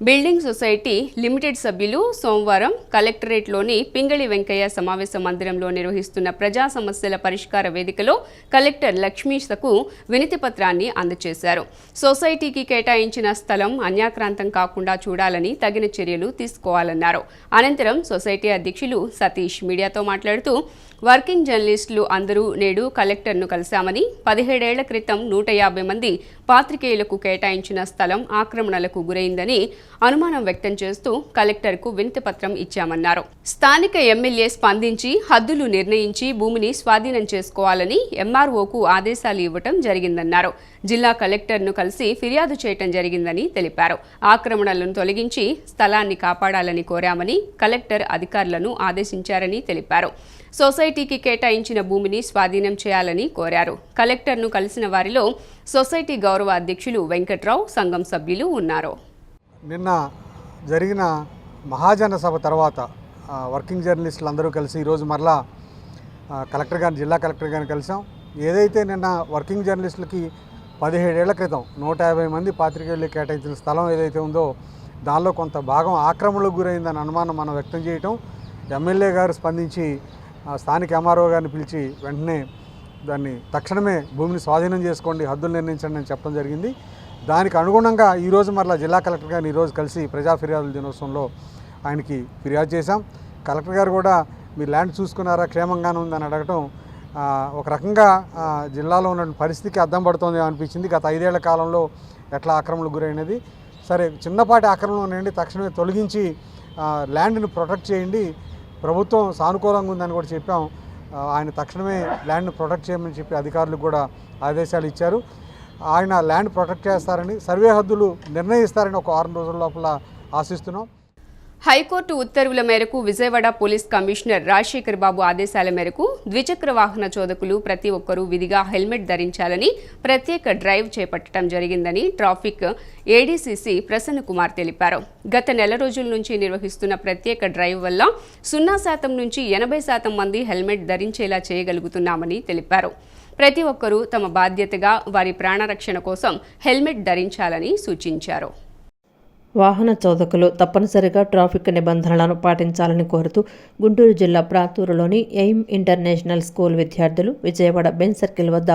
building society limited సభ్యులు సోమవారం కలెక్టరేట్లోని పింగళి వెంకయ్య సమావేశ మందిరంలో నిర్వహిస్తున్న ప్రజా సమస్యల పరిష్కార వేదికలో కలెక్టర్ లక్ష్మీశకు వినతి పత్రాన్ని అందజేశారు. సొసైటీకి కేటాయించిన స్థలం అన్యాక్రాంతం కాకుండా చూడాలని తగిన చర్యలు తీసుకోవాలన్నారు. అనంతరం సొసైటీ అధ్యక్షులు సతీష్ మీడియాతో మాట్లాడుతూ వర్కింగ్ జర్నలిస్టులు అందరూ నేడు కలెక్టర్ను కలిశామని 17 ఏళ్ల క్రితం 150 మంది పాత్రికేయులకు కేటాయించిన స్థలం ఆక్రమణలకు గురైందని అనుమానం వ్యక్తం చేస్తూ కలెక్టర్కు వినతిపత్రం ఇచ్చామన్నారు. స్థానిక ఎమ్మెల్యే స్పందించి హద్దులు నిర్ణయించి భూమిని స్వాధీనం చేసుకోవాలని ఎంఆర్ఓకు ఆదేశాలు ఇవ్వటం జరిగిందన్నారు. జిల్లా కలెక్టర్ను కలిసి ఫిర్యాదు చేయటం జరిగిందని తెలిపారు. ఆక్రమణలను తొలగించి స్థలాన్ని కాపాడాలని కోరామని కలెక్టర్ అధికారులను ఆదేశించారని తెలిపారు. సొసైటీకి కేటాయించిన భూమిని స్వాధీనం చేయాలని కోరారు. కలెక్టర్ను కలిసిన వారిలో సొసైటీ గౌరవ అధ్యక్షులు వెంకట్రావు, సంఘం సభ్యులు ఉన్నారు. నిన్న జరిగిన మహాజన సభ తర్వాత వర్కింగ్ జర్నలిస్టులు అందరూ కలిసి ఈరోజు మరలా కలెక్టర్ గారిని, జిల్లా కలెక్టర్ గారిని కలిసాం. ఏదైతే నిన్న వర్కింగ్ జర్నలిస్టులకి 17 ఏళ్ల క్రితం 150 మంది పాత్రికేయులు కేటాయించిన స్థలం ఏదైతే ఉందో దానిలో కొంత భాగం ఆక్రమణలకు గురైందని అనుమానం మనం వ్యక్తం చేయటం, ఎమ్మెల్యే గారు స్పందించి స్థానిక ఎంఆర్ఓ గారిని పిలిచి వెంటనే దాన్ని తక్షణమే భూమిని స్వాధీనం చేసుకోండి, హద్దులు నిర్ణయించండి అని చెప్పడం జరిగింది. దానికి అనుగుణంగా ఈరోజు మరలా జిల్లా కలెక్టర్ గారిని ఈరోజు కలిసి ప్రజా ఫిర్యాదుల దినోత్సవంలో ఆయనకి ఫిర్యాదు చేశాం. కలెక్టర్ గారు కూడా మీరు ల్యాండ్ చూసుకున్నారా, క్షేమంగానే ఉందని అడగటం ఒక రకంగా జిల్లాలో ఉన్న పరిస్థితికి అద్దం పడుతుంది అనిపించింది. గత 5 ఏళ్ల కాలంలో ఎట్లా ఆక్రమణకు గురైనది. సరే, చిన్నపాటి ఆక్రమణ నుండి తక్షణమే తొలగించి ల్యాండ్ని ప్రొటెక్ట్ చేయండి, ప్రభుత్వం సానుకూలంగా ఉందని కూడా చెప్పాం. ఆయన తక్షణమే ల్యాండ్ని ప్రొటెక్ట్ చేయమని చెప్పి అధికారులకు కూడా ఆదేశాలు ఇచ్చారు. ఆయన ల్యాండ్ ప్రొటెక్ట్ చేస్తారని, సర్వే హద్దులు నిర్ణయిస్తారని ఒక 6 రోజుల లోపల ఆశిస్తున్నాం. హైకోర్టు ఉత్తర్వుల మేరకు విజయవాడ పోలీస్ కమిషనర్ రాజశేఖర్ బాబు ఆదేశాల మేరకు ద్విచక్ర వాహన చోదకులు ప్రతి ఒక్కరూ విధిగా హెల్మెట్ ధరించాలని ప్రత్యేక డ్రైవ్ చేపట్టడం జరిగిందని ట్రాఫిక్ ఏడీసీసీ ప్రసన్న కుమార్ తెలిపారు. గత నెల రోజుల నుంచి నిర్వహిస్తున్న ప్రత్యేక డ్రైవ్ వల్ల 0% నుంచి 80% మంది హెల్మెట్ ధరించేలా చేయగలుగుతున్నామని తెలిపారు. ప్రతి ఒక్కరూ తమ బాధ్యతగా వారి ప్రాణరక్షణ కోసం హెల్మెట్ ధరించాలని సూచించారు. వాహన చోదకులు తప్పనిసరిగా ట్రాఫిక్ నిబంధనలను పాటించాలని కోరుతూ గుంటూరు జిల్లా ప్రాతూరులోని ఎయిమ్ ఇంటర్నేషనల్ స్కూల్ విద్యార్థులు విజయవాడ బెంచ్ సర్కిల్ వద్ద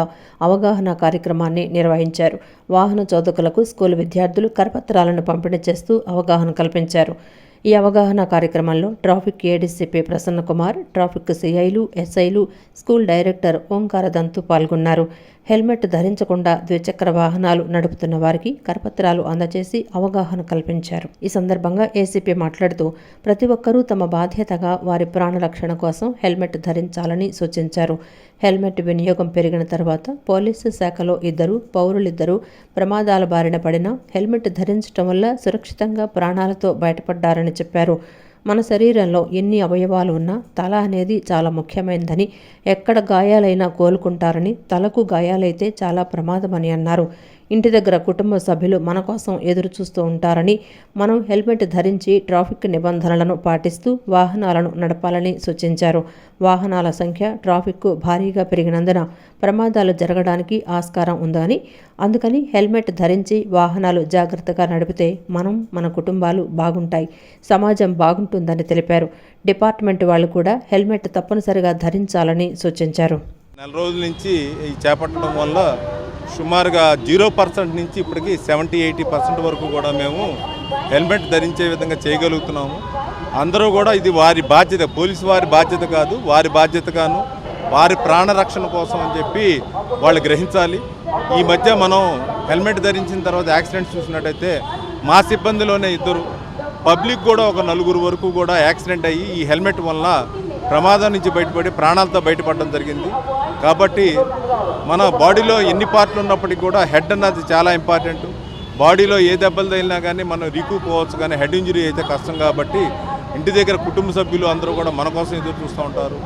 అవగాహన కార్యక్రమాన్ని నిర్వహించారు. వాహన చోదకులకు స్కూల్ విద్యార్థులు కరపత్రాలను పంపిణీ చేస్తూ అవగాహన కల్పించారు. ఈ అవగాహన కార్యక్రమంలో traffic ADCP Prasanna Kumar, traffic సిఐలు, ఎస్ఐలు, స్కూల్ డైరెక్టర్ ఓంకార దంతు పాల్గొన్నారు. హెల్మెట్ ధరించకుండా ద్విచక్ర వాహనాలు నడుపుతున్న వారికి కరపత్రాలు అందజేసి అవగాహన కల్పించారు. ఈ సందర్భంగా ఏసీపీ మాట్లాడుతూ ప్రతి ఒక్కరూ తమ బాధ్యతగా వారి ప్రాణరక్షణ కోసం హెల్మెట్ ధరించాలని సూచించారు. హెల్మెట్ వినియోగం పెరిగిన తర్వాత పోలీసు శాఖలో 2 పౌరులిద్దరూ ప్రమాదాల బారిన పడినా హెల్మెట్ ధరించడం వల్ల సురక్షితంగా ప్రాణాలతో బయటపడ్డారని చెప్పారు. మన శరీరంలో ఎన్ని అవయవాలు ఉన్నా తల అనేది చాలా ముఖ్యమైనదని, ఎక్కడ గాయాలైనా కోలుకుంటారని, తలకు గాయాలైతే చాలా ప్రమాదమని అన్నారు. ఇంటి దగ్గర కుటుంబ సభ్యులు మన కోసం ఎదురు చూస్తూ ఉంటారని, మనం హెల్మెట్ ధరించి ట్రాఫిక్ నిబంధనలను పాటిస్తూ వాహనాలను నడపాలని సూచించారు. వాహనాల సంఖ్య ట్రాఫిక్కు భారీగా పెరిగినందున ప్రమాదాలు జరగడానికి ఆస్కారం ఉందని, అందుకని హెల్మెట్ ధరించి వాహనాలు జాగ్రత్తగా నడిపితే మనం, మన కుటుంబాలు బాగుంటాయి, సమాజం బాగుంటుందని తెలిపారు. డిపార్ట్మెంట్ వాళ్ళు కూడా హెల్మెట్ తప్పనిసరిగా ధరించాలని సూచించారు. నెల రోజుల నుంచి ఈ చేపట్టడం వల్ల సుమారుగా 0% నుంచి ఇప్పటికి 70-80% వరకు కూడా మేము హెల్మెట్ ధరించే విధంగా చేయగలుగుతున్నాము. అందరూ కూడా ఇది వారి బాధ్యత, పోలీసు వారి బాధ్యత కాదు, వారి బాధ్యతగాను వారి ప్రాణరక్షణ కోసం అని చెప్పి వాళ్ళు గ్రహించాలి. ఈ మధ్య మనం హెల్మెట్ ధరించిన తర్వాత యాక్సిడెంట్స్ చూసినట్టయితే మా సిబ్బందిలోనే 2, పబ్లిక్ కూడా ఒక 4 వరకు కూడా యాక్సిడెంట్ అయ్యి ఈ హెల్మెట్ వల్ల ప్రమాదం నుంచి బయటపడి ప్రాణాలతో బయటపడడం జరిగింది. కాబట్టి మన బాడీలో ఎన్ని పార్ట్లు ఉన్నప్పటికీ కూడా హెడ్ అన్నది చాలా ఇంపార్టెంట్. బాడీలో ఏ దెబ్బలు తగిలినా కానీ మనం రికూప్ అవ్వచ్చు, కానీ హెడ్ ఇంజరీ అయితే కష్టం. కాబట్టి ఇంటి దగ్గర కుటుంబ సభ్యులు అందరూ కూడా మన కోసం ఎదురు చూస్తూ ఉంటారు.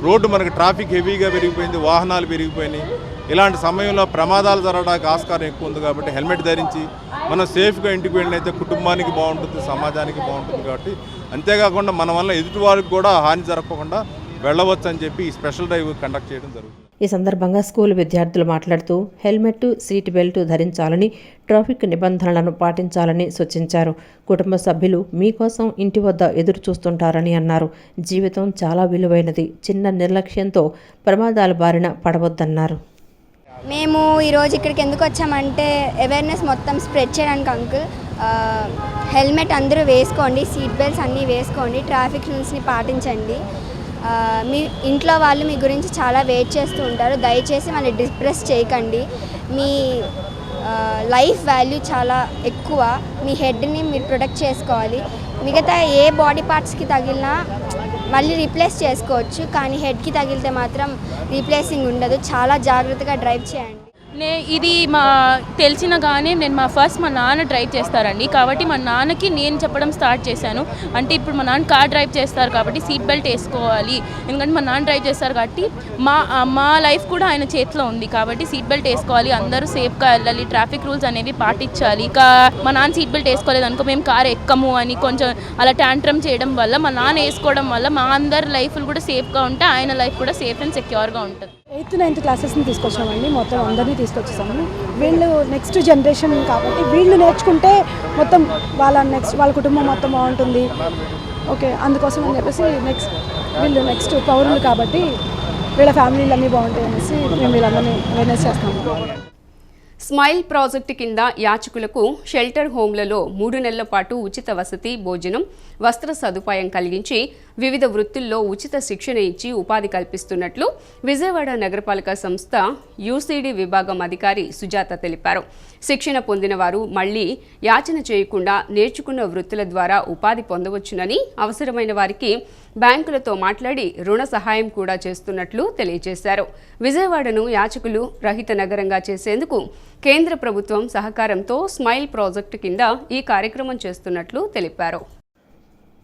రోడ్డు మనకి ట్రాఫిక్ హెవీగా పెరిగిపోయింది, వాహనాలు పెరిగిపోయినాయి. ఇలాంటి సమయంలో ప్రమాదాలు జరగడానికి ఆస్కారం ఎక్కువ ఉంది. కాబట్టి హెల్మెట్ ధరించి మనం సేఫ్గా ఇంటికి వెళ్ళినైతే కుటుంబానికి బాగుంటుంది, సమాజానికి బాగుంటుంది. కాబట్టి అంతేకాకుండా మన వల్ల ఎదుటి వారికి కూడా హాని జరగకుండా వెళ్ళవచ్చు అని చెప్పి ఈ స్పెషల్ డ్రైవ్ కండక్ట్ చేయడం జరుగుతుంది. ఈ సందర్భంగా స్కూల్ విద్యార్థులు మాట్లాడుతూ హెల్మెట్, సీట్ బెల్ట్ ధరించాలని, ట్రాఫిక్ నిబంధనలను పాటించాలని సూచించారు. కుటుంబ సభ్యులు మీకోసం ఇంటి వద్ద ఎదురు చూస్తుంటారని అన్నారు. జీవితం చాలా విలువైనది, చిన్న నిర్లక్ష్యంతో ప్రమాదాల బారిన పడవద్దన్నారు. మేము ఈరోజు ఇక్కడికి ఎందుకు వచ్చామంటే అవేర్నెస్ మొత్తం స్ప్రెడ్ చేయడానికి అంకుల్. హెల్మెట్ అందరూ వేసుకోండి, సీట్ బెల్ట్స్ అన్నీ వేసుకోండి, ట్రాఫిక్ రూల్స్ని పాటించండి. మీ ఇంట్లో వాళ్ళు మీ గురించి చాలా వెయిట్ చేస్తూ ఉంటారు. దయచేసి వాళ్ళని డిప్రెస్ చేయకండి. మీ లైఫ్ వాల్యూ చాలా ఎక్కువ. మీ హెడ్ని మీరు ప్రొటెక్ట్ చేసుకోవాలి. మిగతా ఏ బాడీ పార్ట్స్కి తగిలినా మళ్ళీ రీప్లేస్ చేసుకోవచ్చు, కానీ హెడ్కి తగిలితే మాత్రం రీప్లేసింగ్ ఉండదు. చాలా జాగ్రత్తగా డ్రైవ్ చేయండి. ఇది తెలిసినగానే నేను మా నాన్న డ్రైవ్ చేస్తారండి. కాబట్టి మా నాన్నకి నేను చెప్పడం స్టార్ట్ చేశాను. అంటే ఇప్పుడు మా నాన్న కార్ డ్రైవ్ చేస్తారు కాబట్టి సీట్ బెల్ట్ వేసుకోవాలి. ఎందుకంటే మా నాన్న డ్రైవ్ చేస్తారు కాబట్టి మా లైఫ్ కూడా ఆయన చేతిలో ఉంది. కాబట్టి సీట్ బెల్ట్ వేసుకోవాలి, అందరూ సేఫ్గా వెళ్ళాలి, ట్రాఫిక్ రూల్స్ అనేవి పాటించాలి. ఇక మా నాన్న సీట్ బెల్ట్ వేసుకోలేదు అనుకో మేము కార్ ఎక్కము అని కొంచెం అలా ట్యాంట్రమ్ చేయడం వల్ల, మా నాన్న వేసుకోవడం వల్ల మా అందరి లైఫ్లు కూడా సేఫ్గా ఉంటాయి, ఆయన లైఫ్ కూడా సేఫ్ అండ్ సెక్యూర్గా ఉంటుంది. 8th, 9th క్లాసెస్ని తీసుకొచ్చామండి. మొత్తం అందరినీ తీసుకొచ్చేసాము. వీళ్ళు నెక్స్ట్ జనరేషన్ కాబట్టి వీళ్ళు నేర్చుకుంటే మొత్తం వాళ్ళ కుటుంబం మొత్తం బాగుంటుంది. ఓకే, అందుకోసం అని చెప్పేసి వీళ్ళు నెక్స్ట్ పౌరులు కాబట్టి వీళ్ళ ఫ్యామిలీలు అన్నీ బాగుంటాయి అనేసి మేము వీళ్ళందరినీ అవేర్నెస్ చేస్తాము. స్మైల్ ప్రాజెక్టు కింద యాచకులకు షెల్టర్ హోమ్లలో 3 నెలల పాటు ఉచిత వసతి, భోజనం, వస్త్ర సదుపాయం కలిగించి వివిధ వృత్తుల్లో ఉచిత శిక్షణ ఇచ్చి ఉపాధి కల్పిస్తున్నట్లు విజయవాడ నగరపాలక సంస్థ యూసీడీ విభాగం అధికారి సుజాత తెలిపారు. శిక్షణ పొందిన వారు మళ్లీ యాచన చేయకుండా నేర్చుకున్న వృత్తుల ద్వారా ఉపాధి పొందవచ్చునని, అవసరమైన వారికి బ్యాంకులతో మాట్లాడి రుణ సహాయం కూడా చేస్తున్నట్లు తెలియజేశారు. విజయవాడను యాచకులు రహిత నగరంగా చేసేందుకు కేంద్ర ప్రభుత్వం సహకారంతో స్మైల్ ప్రాజెక్టు కింద ఈ కార్యక్రమం చేస్తున్నట్లు తెలిపారు.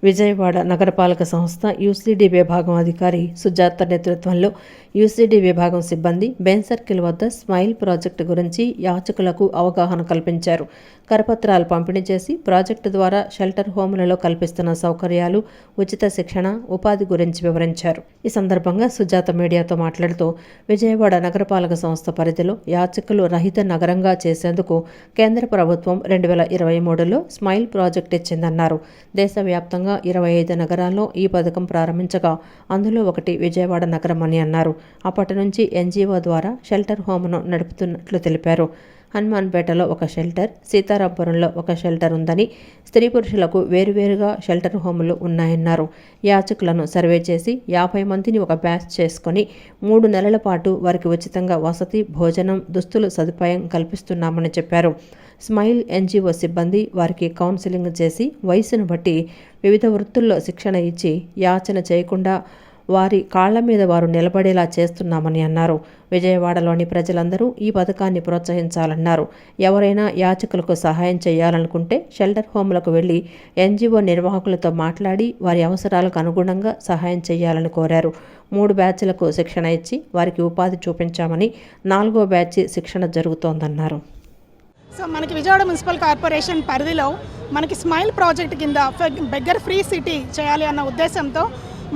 విజయవాడ నగరపాలక సంస్థ యూసీడీ విభాగం అధికారి సుజాత నేతృత్వంలో యూసీడీ విభాగం సిబ్బంది బెన్ సర్కిల్ వద్ద స్మైల్ ప్రాజెక్టు గురించి యాచకులకు అవగాహన కల్పించారు. కరపత్రాలు పంపిణీ చేసి ప్రాజెక్టు ద్వారా షెల్టర్ హోములలో కల్పిస్తున్న సౌకర్యాలు, ఉచిత శిక్షణ, ఉపాధి గురించి వివరించారు. ఈ సందర్భంగా సుజాత మీడియాతో మాట్లాడుతూ విజయవాడ నగరపాలక సంస్థ పరిధిలో యాచకులు రహిత నగరంగా చేసేందుకు కేంద్ర ప్రభుత్వం 2023లో స్మైల్ ప్రాజెక్ట్ ఇచ్చిందన్నారు. దేశవ్యాప్తంగా 25 నగరాల్లో ఈ పథకం ప్రారంభించగా అందులో ఒకటి విజయవాడ నగరం అని అన్నారు. అప్పటి నుంచి ఎన్జీఓ ద్వారా షెల్టర్ హోమ్ను నడుపుతున్నట్లు తెలిపారు. హనుమాన్పేటలో ఒక షెల్టర్, సీతారాంపురంలో ఒక షెల్టర్ ఉందని, స్త్రీ పురుషులకు వేరువేరుగా షెల్టర్ హోములు ఉన్నాయన్నారు. యాచకులను సర్వే చేసి 50 మందిని ఒక బ్యాచ్ చేసుకుని 3 నెలల పాటు వారికి ఉచితంగా వసతి, భోజనం, దుస్తులు సదుపాయం కల్పిస్తున్నామని చెప్పారు. స్మైల్ ఎన్జీఓ సిబ్బంది వారికి కౌన్సిలింగ్ చేసి వయసును బట్టి వివిధ వృత్తుల్లో శిక్షణ ఇచ్చి యాచన చేయకుండా వారి కాళ్ల మీద వారు నిలబడేలా చేస్తున్నామని అన్నారు. విజయవాడలోని ప్రజలందరూ ఈ పథకాన్ని ప్రోత్సహించాలన్నారు. ఎవరైనా యాచకులకు సహాయం చేయాలనుకుంటే షెల్టర్ హోములకు వెళ్లి ఎన్జీఓ నిర్వాహకులతో మాట్లాడి వారి అవసరాలకు అనుగుణంగా సహాయం చేయాలని కోరారు. 3 బ్యాచ్లకు శిక్షణ ఇచ్చి వారికి ఉపాధి చూపించామని 4వ బ్యాచ్ శిక్షణ జరుగుతోందన్నారు. సో మనకి విజయవాడ మున్సిపల్ కార్పొరేషన్ పరిధిలో మనకి స్మైల్ ప్రాజెక్ట్ కింద బెగ్గర్ ఫ్రీ సిటీ చేయాలి అన్న ఉద్దేశంతో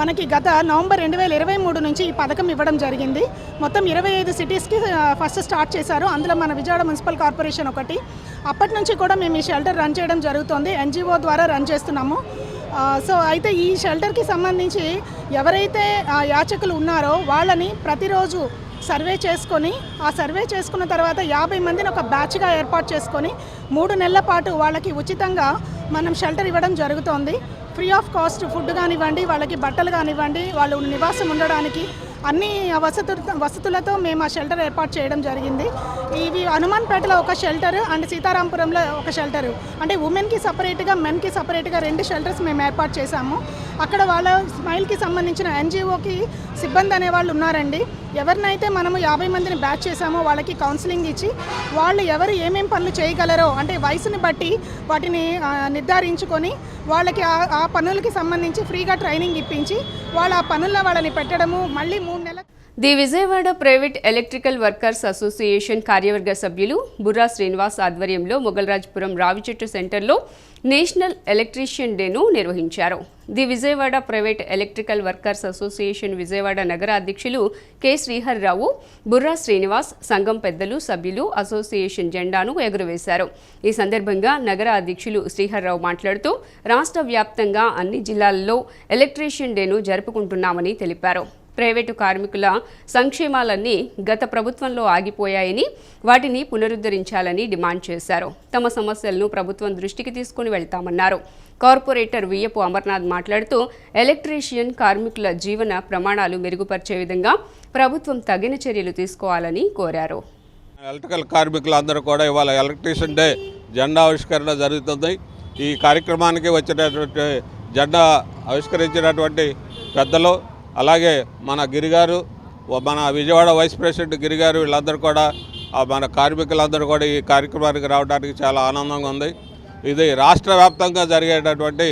మనకి గత నవంబర్ 2023 నుంచి ఈ పథకం ఇవ్వడం జరిగింది. మొత్తం 25 సిటీస్కి ఫస్ట్ స్టార్ట్ చేశారు. అందులో మన విజయవాడ మున్సిపల్ కార్పొరేషన్ ఒకటి. అప్పటి నుంచి కూడా మేము ఈ షెల్టర్ రన్ చేయడం జరుగుతుంది. ఎన్జీఓ ద్వారా రన్ చేస్తున్నాము. సో అయితే ఈ షెల్టర్కి సంబంధించి ఎవరైతే యాచకులు ఉన్నారో వాళ్ళని ప్రతిరోజు సర్వే చేసుకొని, ఆ సర్వే చేసుకున్న తర్వాత 50 మందిని ఒక బ్యాచ్గా ఏర్పాటు చేసుకొని 3 నెలల పాటు వాళ్ళకి ఉచితంగా మనం షెల్టర్ ఇవ్వడం జరుగుతోంది. ఫ్రీ ఆఫ్ కాస్ట్ ఫుడ్ కానివ్వండి, వాళ్ళకి బట్టలు కానివ్వండి, వాళ్ళు నివాసం ఉండడానికి అన్ని వసతులతో మేము ఆ షెల్టర్ ఏర్పాటు చేయడం జరిగింది. ఇవి హనుమాన్పేటలో ఒక షెల్టర్ అండ్ సీతారాంపురంలో ఒక షెల్టర్, అంటే ఉమెన్కి సపరేట్గా, మెన్కి సపరేట్గా 2 షెల్టర్స్ మేము ఏర్పాటు చేశాము. అక్కడ వాళ్ళ స్మైల్కి సంబంధించిన ఎన్జీఓకి సిబ్బంది అనేవాళ్ళు ఉన్నారండి. ఎవరినైతే మనము 50 మందిని బ్యాచ్ చేశామో వాళ్ళకి కౌన్సిలింగ్ ఇచ్చి వాళ్ళు ఎవరు ఏమేం పనులు చేయగలరో అంటే వయసుని బట్టి వాటిని నిర్ధారించుకొని వాళ్ళకి ఆ పనులకి సంబంధించి ఫ్రీగా ట్రైనింగ్ ఇప్పించి వాళ్ళ ఆ పనుల్లో వాళ్ళని పెట్టడము. మళ్ళీ 3 నెలలు the Vijayawada private electrical workers association కార్యవర్గ సభ్యులు బుర్రా శ్రీనివాస్ ఆధ్వర్యంలో మొగల్రాజ్పురం రావిచెట్టు సెంటర్లో నేషనల్ ఎలక్ట్రీషియన్ డేను నిర్వహించారు. The Vijayawada private electrical workers association Vijayawada నగర అధ్యక్షులు కె శ్రీహర్రావు, బుర్రా శ్రీనివాస్, సంఘం పెద్దలు, సభ్యులు అసోసియేషన్ జెండాను ఎగురవేశారు. ఈ సందర్భంగా నగర అధ్యక్షులు శ్రీహర్రావు మాట్లాడుతూ రాష్ట్ర వ్యాప్తంగా అన్ని జిల్లాల్లో ఎలక్ట్రీషియన్ డేను జరుపుకుంటున్నామని తెలిపారు. ప్రైవేటు కార్మికుల సంక్షేమాలన్నీ గత ప్రభుత్వంలో ఆగిపోయాయని, వాటిని పునరుద్ధరించాలని డిమాండ్ చేశారు. తమ సమస్యలను ప్రభుత్వం దృష్టికి తీసుకుని వెళ్తామన్నారు. కార్పొరేటర్ వియ్యపు అమర్నాథ్ మాట్లాడుతూ ఎలక్ట్రీషియన్ కార్మికుల జీవన ప్రమాణాలు మెరుగుపరిచే విధంగా ప్రభుత్వం తగిన చర్యలు తీసుకోవాలని కోరారు. ఎలక్ట్రికల్ కార్మికులందరూ కూడా ఇవాళ ఎలక్ట్రీషియన్ డే జెండా ఆవిష్కరణ జరుగుతుంది. ఈ కార్యక్రమానికి వచ్చినటువంటి జెండా ఆవిష్కరించినటువంటి పెద్దలు, అలాగే మన గిరిగారు, మన విజయవాడ వైస్ ప్రెసిడెంట్ గిరిగారు, వీళ్ళందరూ కూడా మన కార్మికులందరూ కూడా ఈ కార్యక్రమానికి రావడానికి చాలా ఆనందంగా ఉంది. ఇది రాష్ట్ర వ్యాప్తంగా జరిగేటటువంటి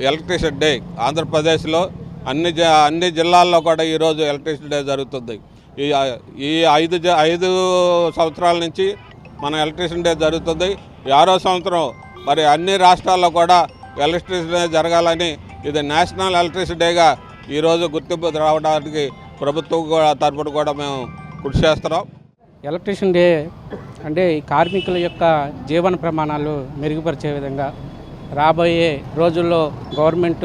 ఎలక్ట్రీషియన్ డే. ఆంధ్రప్రదేశ్లో అన్ని జిల్లాల్లో కూడా ఈరోజు ఎలక్ట్రీషియన్ డే జరుగుతుంది. ఈ 5 సంవత్సరాల నుంచి మన ఎలక్ట్రీషియన్ డే జరుగుతుంది. 6వ సంవత్సరం మరి అన్ని రాష్ట్రాల్లో కూడా ఎలక్ట్రీషియన్ డే జరగాలని, ఇది నేషనల్ ఎలక్ట్రీషియన్ డేగా ఈరోజు గుర్తింపు రావడానికి ప్రభుత్వం తరపున కూడా మేము కృషి చేస్తున్నాం. ఎలక్ట్రీషియన్ డే అంటే ఈ కార్మికుల యొక్క జీవన ప్రమాణాలు మెరుగుపరిచే విధంగా రాబోయే రోజుల్లో గవర్నమెంట్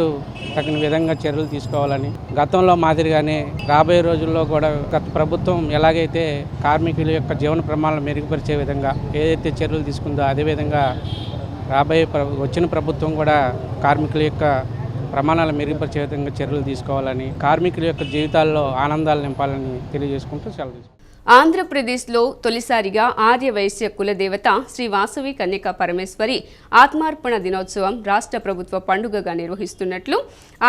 తగిన విధంగా చర్యలు తీసుకోవాలని, గతంలో మాదిరిగానే రాబోయే రోజుల్లో కూడా గత ప్రభుత్వం ఎలాగైతే కార్మికుల యొక్క జీవన ప్రమాణాలు మెరుగుపరిచే విధంగా ఏదైతే చర్యలు తీసుకుందో అదేవిధంగా వచ్చిన ప్రభుత్వం కూడా కార్మికుల యొక్క ప్రమాణాలు మెరుగుపరిచే విధంగా చర్యలు తీసుకోవాలని, కార్మికుల యొక్క జీవితాల్లో ఆనందాలు నింపాలని తెలియజేసుకుంటూ సెలవు తీసుకుంటాం. ఆంధ్రప్రదేశ్లో తొలిసారిగా ఆర్యవైశ్య కులదేవత శ్రీ వాసవి కన్యకా పరమేశ్వరి ఆత్మార్పణ దినోత్సవం రాష్ట్ర ప్రభుత్వ పండుగగా నిర్వహిస్తున్నట్లు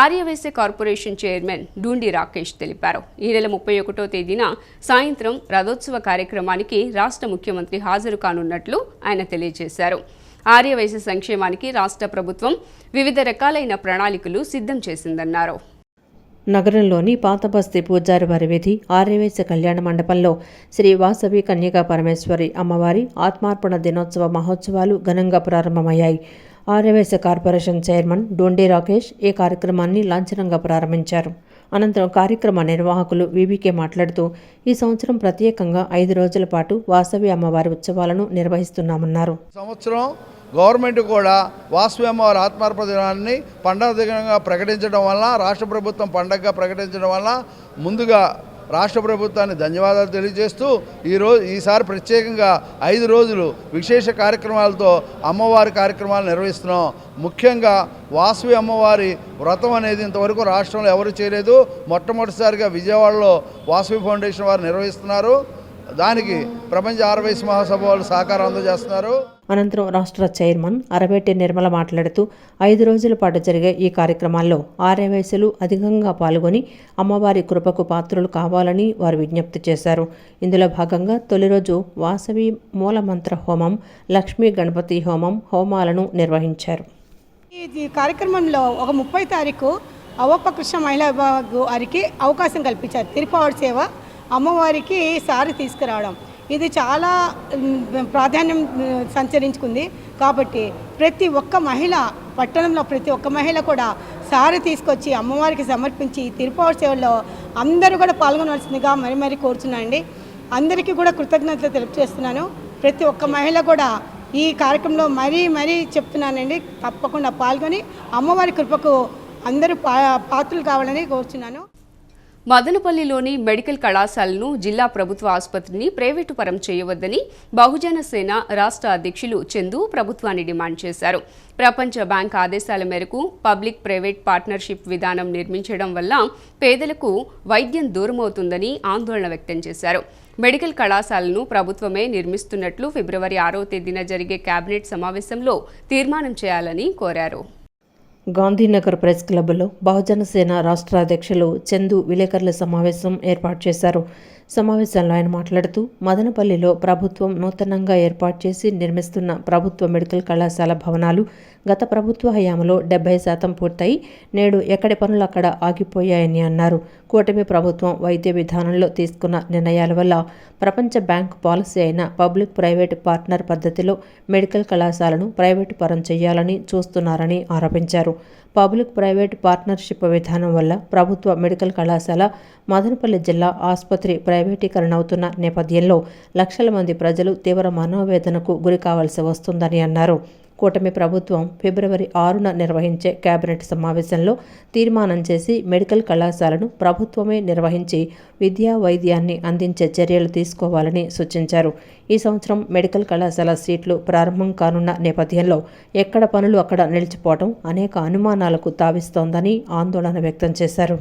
ఆర్యవైశ్య కార్పొరేషన్ చైర్మన్ డూండి రాకేష్ తెలిపారు. ఈ నెల 31వ తేదీన సాయంత్రం రథోత్సవ కార్యక్రమానికి రాష్ట్ర ముఖ్యమంత్రి హాజరు కానున్నట్లు ఆయన తెలియజేశారు. ఆర్యవైశ్య సంక్షేమానికి రాష్ట్ర ప్రభుత్వం వివిధ రకాలైన ప్రణాళికలు సిద్ధం చేసిందన్నారు. నగరంలోని పాత బస్తీ పూజారి వారి వీధి ఆర్యవైశ్య కళ్యాణ మండపంలో శ్రీ వాసవి కన్యకా పరమేశ్వరి అమ్మవారి ఆత్మార్పణ దినోత్సవ మహోత్సవాలు ఘనంగా ప్రారంభమయ్యాయి. ఆర్యవైశ్య కార్పొరేషన్ చైర్మన్ డోండి రాకేష్ ఈ కార్యక్రమాన్ని లాంఛనంగా ప్రారంభించారు. అనంతరం కార్యక్రమ నిర్వాహకులు వీబీకే మాట్లాడుతూ ఈ సంవత్సరం ప్రత్యేకంగా 5 రోజుల పాటు వాసవి అమ్మవారి ఉత్సవాలను నిర్వహిస్తున్నామన్నారు. సంవత్సరం గవర్నమెంట్ కూడా వాసవి అమ్మవారి ఆత్మార్పణ దినాన్ని పండగ దినంగా ప్రకటించడం వల్ల, రాష్ట్ర ప్రభుత్వం పండగగా ప్రకటించడం వల్ల ముందుగా రాష్ట్ర ప్రభుత్వాన్ని ధన్యవాదాలు తెలియజేస్తూ ఈసారి ప్రత్యేకంగా 5 రోజులు విశేష కార్యక్రమాలతో అమ్మవారి కార్యక్రమాలు నిర్వహిస్తున్నాం. ముఖ్యంగా వాసవి అమ్మవారి వ్రతం అనేది ఇంతవరకు రాష్ట్రంలో ఎవరు చేయలేదు. మొట్టమొదటిసారిగా విజయవాడలో వాసవి ఫౌండేషన్ వారు నిర్వహిస్తున్నారు. దానికి ప్రపంచ ఆర్యవైశ్య మహాసభ వాళ్ళు సహకారం అందజేస్తున్నారు. అనంతరం రాష్ట్ర చైర్మన్ అరబెట్టి నిర్మల మాట్లాడుతూ 5 రోజుల పాటు జరిగే ఈ కార్యక్రమాల్లో ఆర్యవైశ్యులు అధికంగా పాల్గొని అమ్మవారి కృపకు పాత్రులు కావాలని వారు విజ్ఞప్తి చేశారు. ఇందులో భాగంగా తొలి రోజు వాసవి మూలమంత్ర హోమం, లక్ష్మీ గణపతి హోమాలను నిర్వహించారు. ఈ కార్యక్రమంలో ఒక 30 తారీఖు అవపకృష్ణ మహిళా వారికి అవకాశం కల్పించారు. తిరుపావడి సేవ అమ్మవారికి సారి తీసుకురావడం ఇది చాలా ప్రాధాన్యం సంచరించుకుంది. కాబట్టి ప్రతి ఒక్క మహిళ, పట్టణంలో ప్రతి ఒక్క మహిళ కూడా సారి తీసుకొచ్చి అమ్మవారికి సమర్పించి తిరుపావడి సేవల్లో అందరూ కూడా పాల్గొనవలసిందిగా మరీ కోరుచున్నానండి. అందరికీ కూడా కృతజ్ఞతలు తెలియజేస్తున్నాను. ప్రతి ఒక్క మహిళ కూడా ఈ కార్యక్రమంలో మరీ చెప్తున్నానండి, తప్పకుండా పాల్గొని అమ్మవారి కృపకు అందరూ పాత్రలు కావాలని కోరుచున్నాను. మదనపల్లిలోని మెడికల్ కళాశాలను జిల్లా ప్రభుత్వ ఆసుపత్రిని ప్రైవేటు పరం చేయవద్దని బహుజన సేన రాష్ట్ర అధ్యక్షులు చందు ప్రభుత్వాన్ని డిమాండ్ చేశారు. ప్రపంచ బ్యాంక్ ఆదేశాల మేరకు పబ్లిక్ ప్రైవేట్ పార్ట్నర్షిప్ విధానం నిర్మించడం వల్ల పేదలకు వైద్యం దూరమవుతుందని ఆందోళన వ్యక్తం చేశారు. మెడికల్ కళాశాలను ప్రభుత్వమే నిర్మిస్తున్నట్లు ఫిబ్రవరి 6వ తేదీన జరిగే కేబినెట్ సమావేశంలో తీర్మానం చేయాలని కోరారు. గాంధీనగర్ ప్రెస్ క్లబ్లో బహుజన సేన రాష్ట్ర అధ్యక్షులు చందు విలేకరుల సమావేశం ఏర్పాటు చేశారు. సమావేశంలో ఆయన మాట్లాడుతూ మదనపల్లిలో ప్రభుత్వం నూతనంగా ఏర్పాటు చేసి నిర్మిస్తున్న ప్రభుత్వ మెడికల్ కళాశాల భవనాలు గత ప్రభుత్వ హయాంలో 70% పూర్తయి నేడు ఎక్కడి పనులు అక్కడ ఆగిపోయాయని అన్నారు. కూటమి ప్రభుత్వం వైద్య విధానంలో తీసుకున్న నిర్ణయాల వల్ల ప్రపంచ బ్యాంక్ పాలసీ అయిన పబ్లిక్ ప్రైవేట్ పార్ట్నర్ పద్ధతిలో మెడికల్ కళాశాలను ప్రైవేటు పరం చేయాలని చూస్తున్నారని ఆరోపించారు. పబ్లిక్ ప్రైవేట్ పార్ట్నర్షిప్ విధానం వల్ల ప్రభుత్వ మెడికల్ కళాశాల మదనపల్లి జిల్లా ఆసుపత్రి ప్రైవేటీకరణ అవుతున్న నేపథ్యంలో లక్షల మంది ప్రజలు తీవ్ర మనోవేదనకు గురి కావాల్సి వస్తుందని అన్నారు. కూటమి ప్రభుత్వం ఫిబ్రవరి 6న నిర్వహించే కేబినెట్ సమావేశంలో తీర్మానం చేసి మెడికల్ కళాశాలను ప్రభుత్వమే నిర్వహించి విద్యా వైద్యాన్ని అందించే చర్యలు తీసుకోవాలని సూచించారు. ఈ సంవత్సరం మెడికల్ కళాశాల సీట్లు ప్రారంభం కానున్న నేపథ్యంలో ఎక్కడ పనులు అక్కడ నిలిచిపోవడం అనేక అనుమానాలకు తావిస్తోందని ఆందోళన వ్యక్తం చేశారు.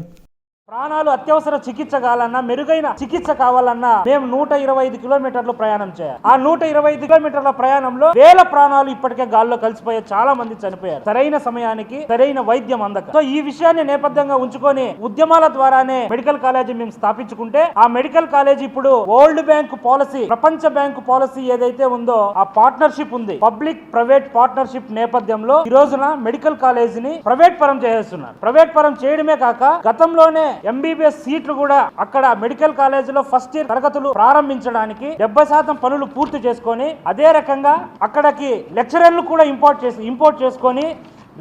ప్రాణాలు అత్యవసర చికిత్స కావాలన్నా, మెరుగైన చికిత్స కావాలన్నా మేము 125 కిలోమీటర్లు ప్రయాణం చేయాలి. ఆ 125 కిలోమీటర్ల ప్రయాణంలో వేల ప్రాణాలు ఇప్పటికే గాల్లో కలిసిపోయారు. చాలా మంది చనిపోయారు సరైన సమయానికి సరైన వైద్యం అందక. సో ఈ విషయాన్ని నేపథ్యంగా ఉంచుకొని ఉద్యమాల ద్వారానే మెడికల్ కాలేజీ మేము స్థాపించుకుంటే ఆ మెడికల్ కాలేజీ ఇప్పుడు వరల్డ్ బ్యాంక్ పాలసీ, ప్రపంచ బ్యాంకు పాలసీ ఏదైతే ఉందో ఆ పార్ట్నర్షిప్ ఉంది. పబ్లిక్ ప్రైవేట్ పార్ట్నర్షిప్ నేపథ్యంలో ఈ రోజున మెడికల్ కాలేజీని ప్రైవేట్ పరం చేస్తున్నారు. ప్రైవేట్ పరం చేయడమే కాక గతంలోనే ఎంబీబీఎస్ సీట్లు కూడా అక్కడ మెడికల్ కాలేజీలో ఫస్ట్ ఇయర్ తరగతులు ప్రారంభించడానికి 70% పనులు పూర్తి చేసుకొని అదే రకంగా అక్కడికి లెక్చరర్లు కూడా ఇంపోర్ట్ చేసుకొని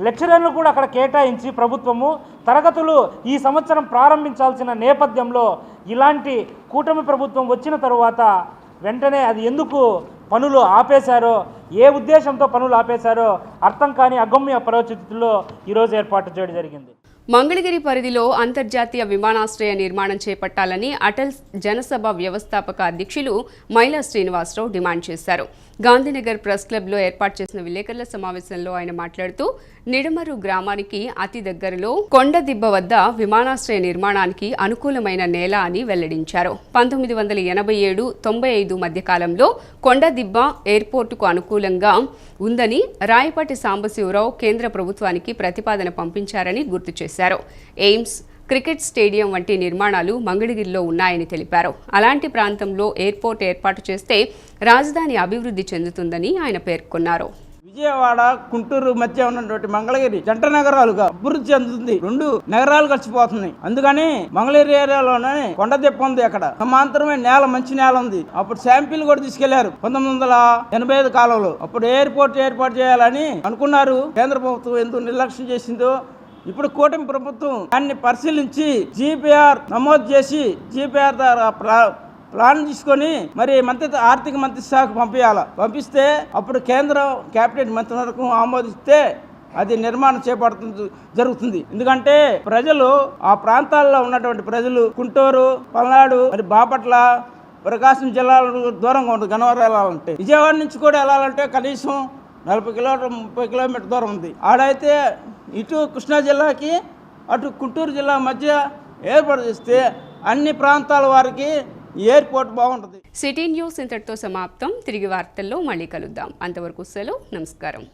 లెక్చరర్లు కూడా అక్కడ కేటాయించి ప్రభుత్వము తరగతులు ఈ సంవత్సరం ప్రారంభించాల్సిన నేపథ్యంలో ఇలాంటి కూటమి ప్రభుత్వం వచ్చిన తరువాత వెంటనే అది ఎందుకు పనులు ఆపేశారో, ఏ ఉద్దేశంతో పనులు ఆపేశారో అర్థం కాని అగమ్య పరిస్థితుల్లో ఈరోజు ఏర్పాటు చేయడం జరిగింది. మంగళగిరి పరిధిలో అంతర్జాతీయ విమానాశ్రయ నిర్మాణం చేపట్టాలని అటల్ జనసభ వ్యవస్థాపక అధ్యక్షులు మైలా శ్రీనివాసరావు డిమాండ్ చేశారు. గాంధీనగర్ ప్రెస్ క్లబ్లో ఏర్పాటు చేసిన విలేకరుల సమావేశంలో ఆయన మాట్లాడుతూ నిడమరు గ్రామానికి అతి దగ్గరలో కొండదిబ్బ వద్ద విమానాశ్రయ నిర్మాణానికి అనుకూలమైన నేల అని వెల్లడించారు. 1987-95 మధ్య కాలంలో కొండదిబ్బ ఎయిర్పోర్టుకు అనుకూలంగా ఉందని రాయపాటి సాంబశివరావు కేంద్ర ప్రభుత్వానికి ప్రతిపాదన పంపించారని గుర్తు చేశారు. ఎయిమ్స్, క్రికెట్ స్టేడియం వంటి నిర్మాణాలు మంగళగిరిలో ఉన్నాయని తెలిపారు. అలాంటి ప్రాంతంలో ఎయిర్పోర్ట్ ఏర్పాటు చేస్తే రాజధాని అభివృద్ధి చెందుతుందని ఆయన పేర్కొన్నారు. విజయవాడ, గుంటూరు మధ్య ఉన్నటువంటి మంగళగిరి జంట నగరాలుగా అభివృద్ధి చెందుతుంది. 2 నగరాలు కలిసిపోతున్నాయి. అందుకని మంగళగిరి ఏరియాలోనే కొండదిప్ప ఉంది. అక్కడ సమాంతరమైన నేల, మంచి నేల ఉంది. అప్పుడు శాంపిల్ కూడా తీసుకెళ్లారు 1985 కాలంలో. అప్పుడు ఎయిర్పోర్ట్ ఏర్పాటు చేయాలని అనుకున్నారు. కేంద్ర ప్రభుత్వం ఎందుకు నిర్లక్ష్యం చేసిందో ఇప్పుడు కూటమి ప్రభుత్వం దాన్ని పరిశీలించి జీపీఆర్ నమోదు చేసి జీపీఆర్ ద్వారా ప్లాన్ తీసుకొని మరి ఆర్థిక మంత్రి శాఖకు పంపిస్తే అప్పుడు కేంద్రం కేబినెట్ మంత్రివర్గం ఆమోదిస్తే అది నిర్మాణం జరుగుతుంది. ఎందుకంటే ప్రజలు ఆ ప్రాంతాల్లో ఉన్నటువంటి ప్రజలు గుంటూరు, పల్నాడు, మరి బాపట్ల, ప్రకాశం జిల్లాలకు దూరంగా ఉంటుంది. గన్నవరం వెళ్ళాలంటే, విజయవాడ నుంచి కూడా వెళ్ళాలంటే కనీసం 40 కిలోమీటర్ 30 కిలోమీటర్ దూరం ఉంది. ఆడైతే ఇటు కృష్ణా జిల్లాకి అటు గుంటూరు జిల్లా మధ్య ఏర్పాటు చేస్తే అన్ని ప్రాంతాల వారికి ఎయిర్పోర్ట్ బాగుంటుంది. సిటీ న్యూస్ ఇంతటితో సమాప్తం. తిరిగి వార్తల్లో మళ్ళీ కలుద్దాం. అంతవరకు సెలవు. నమస్కారం.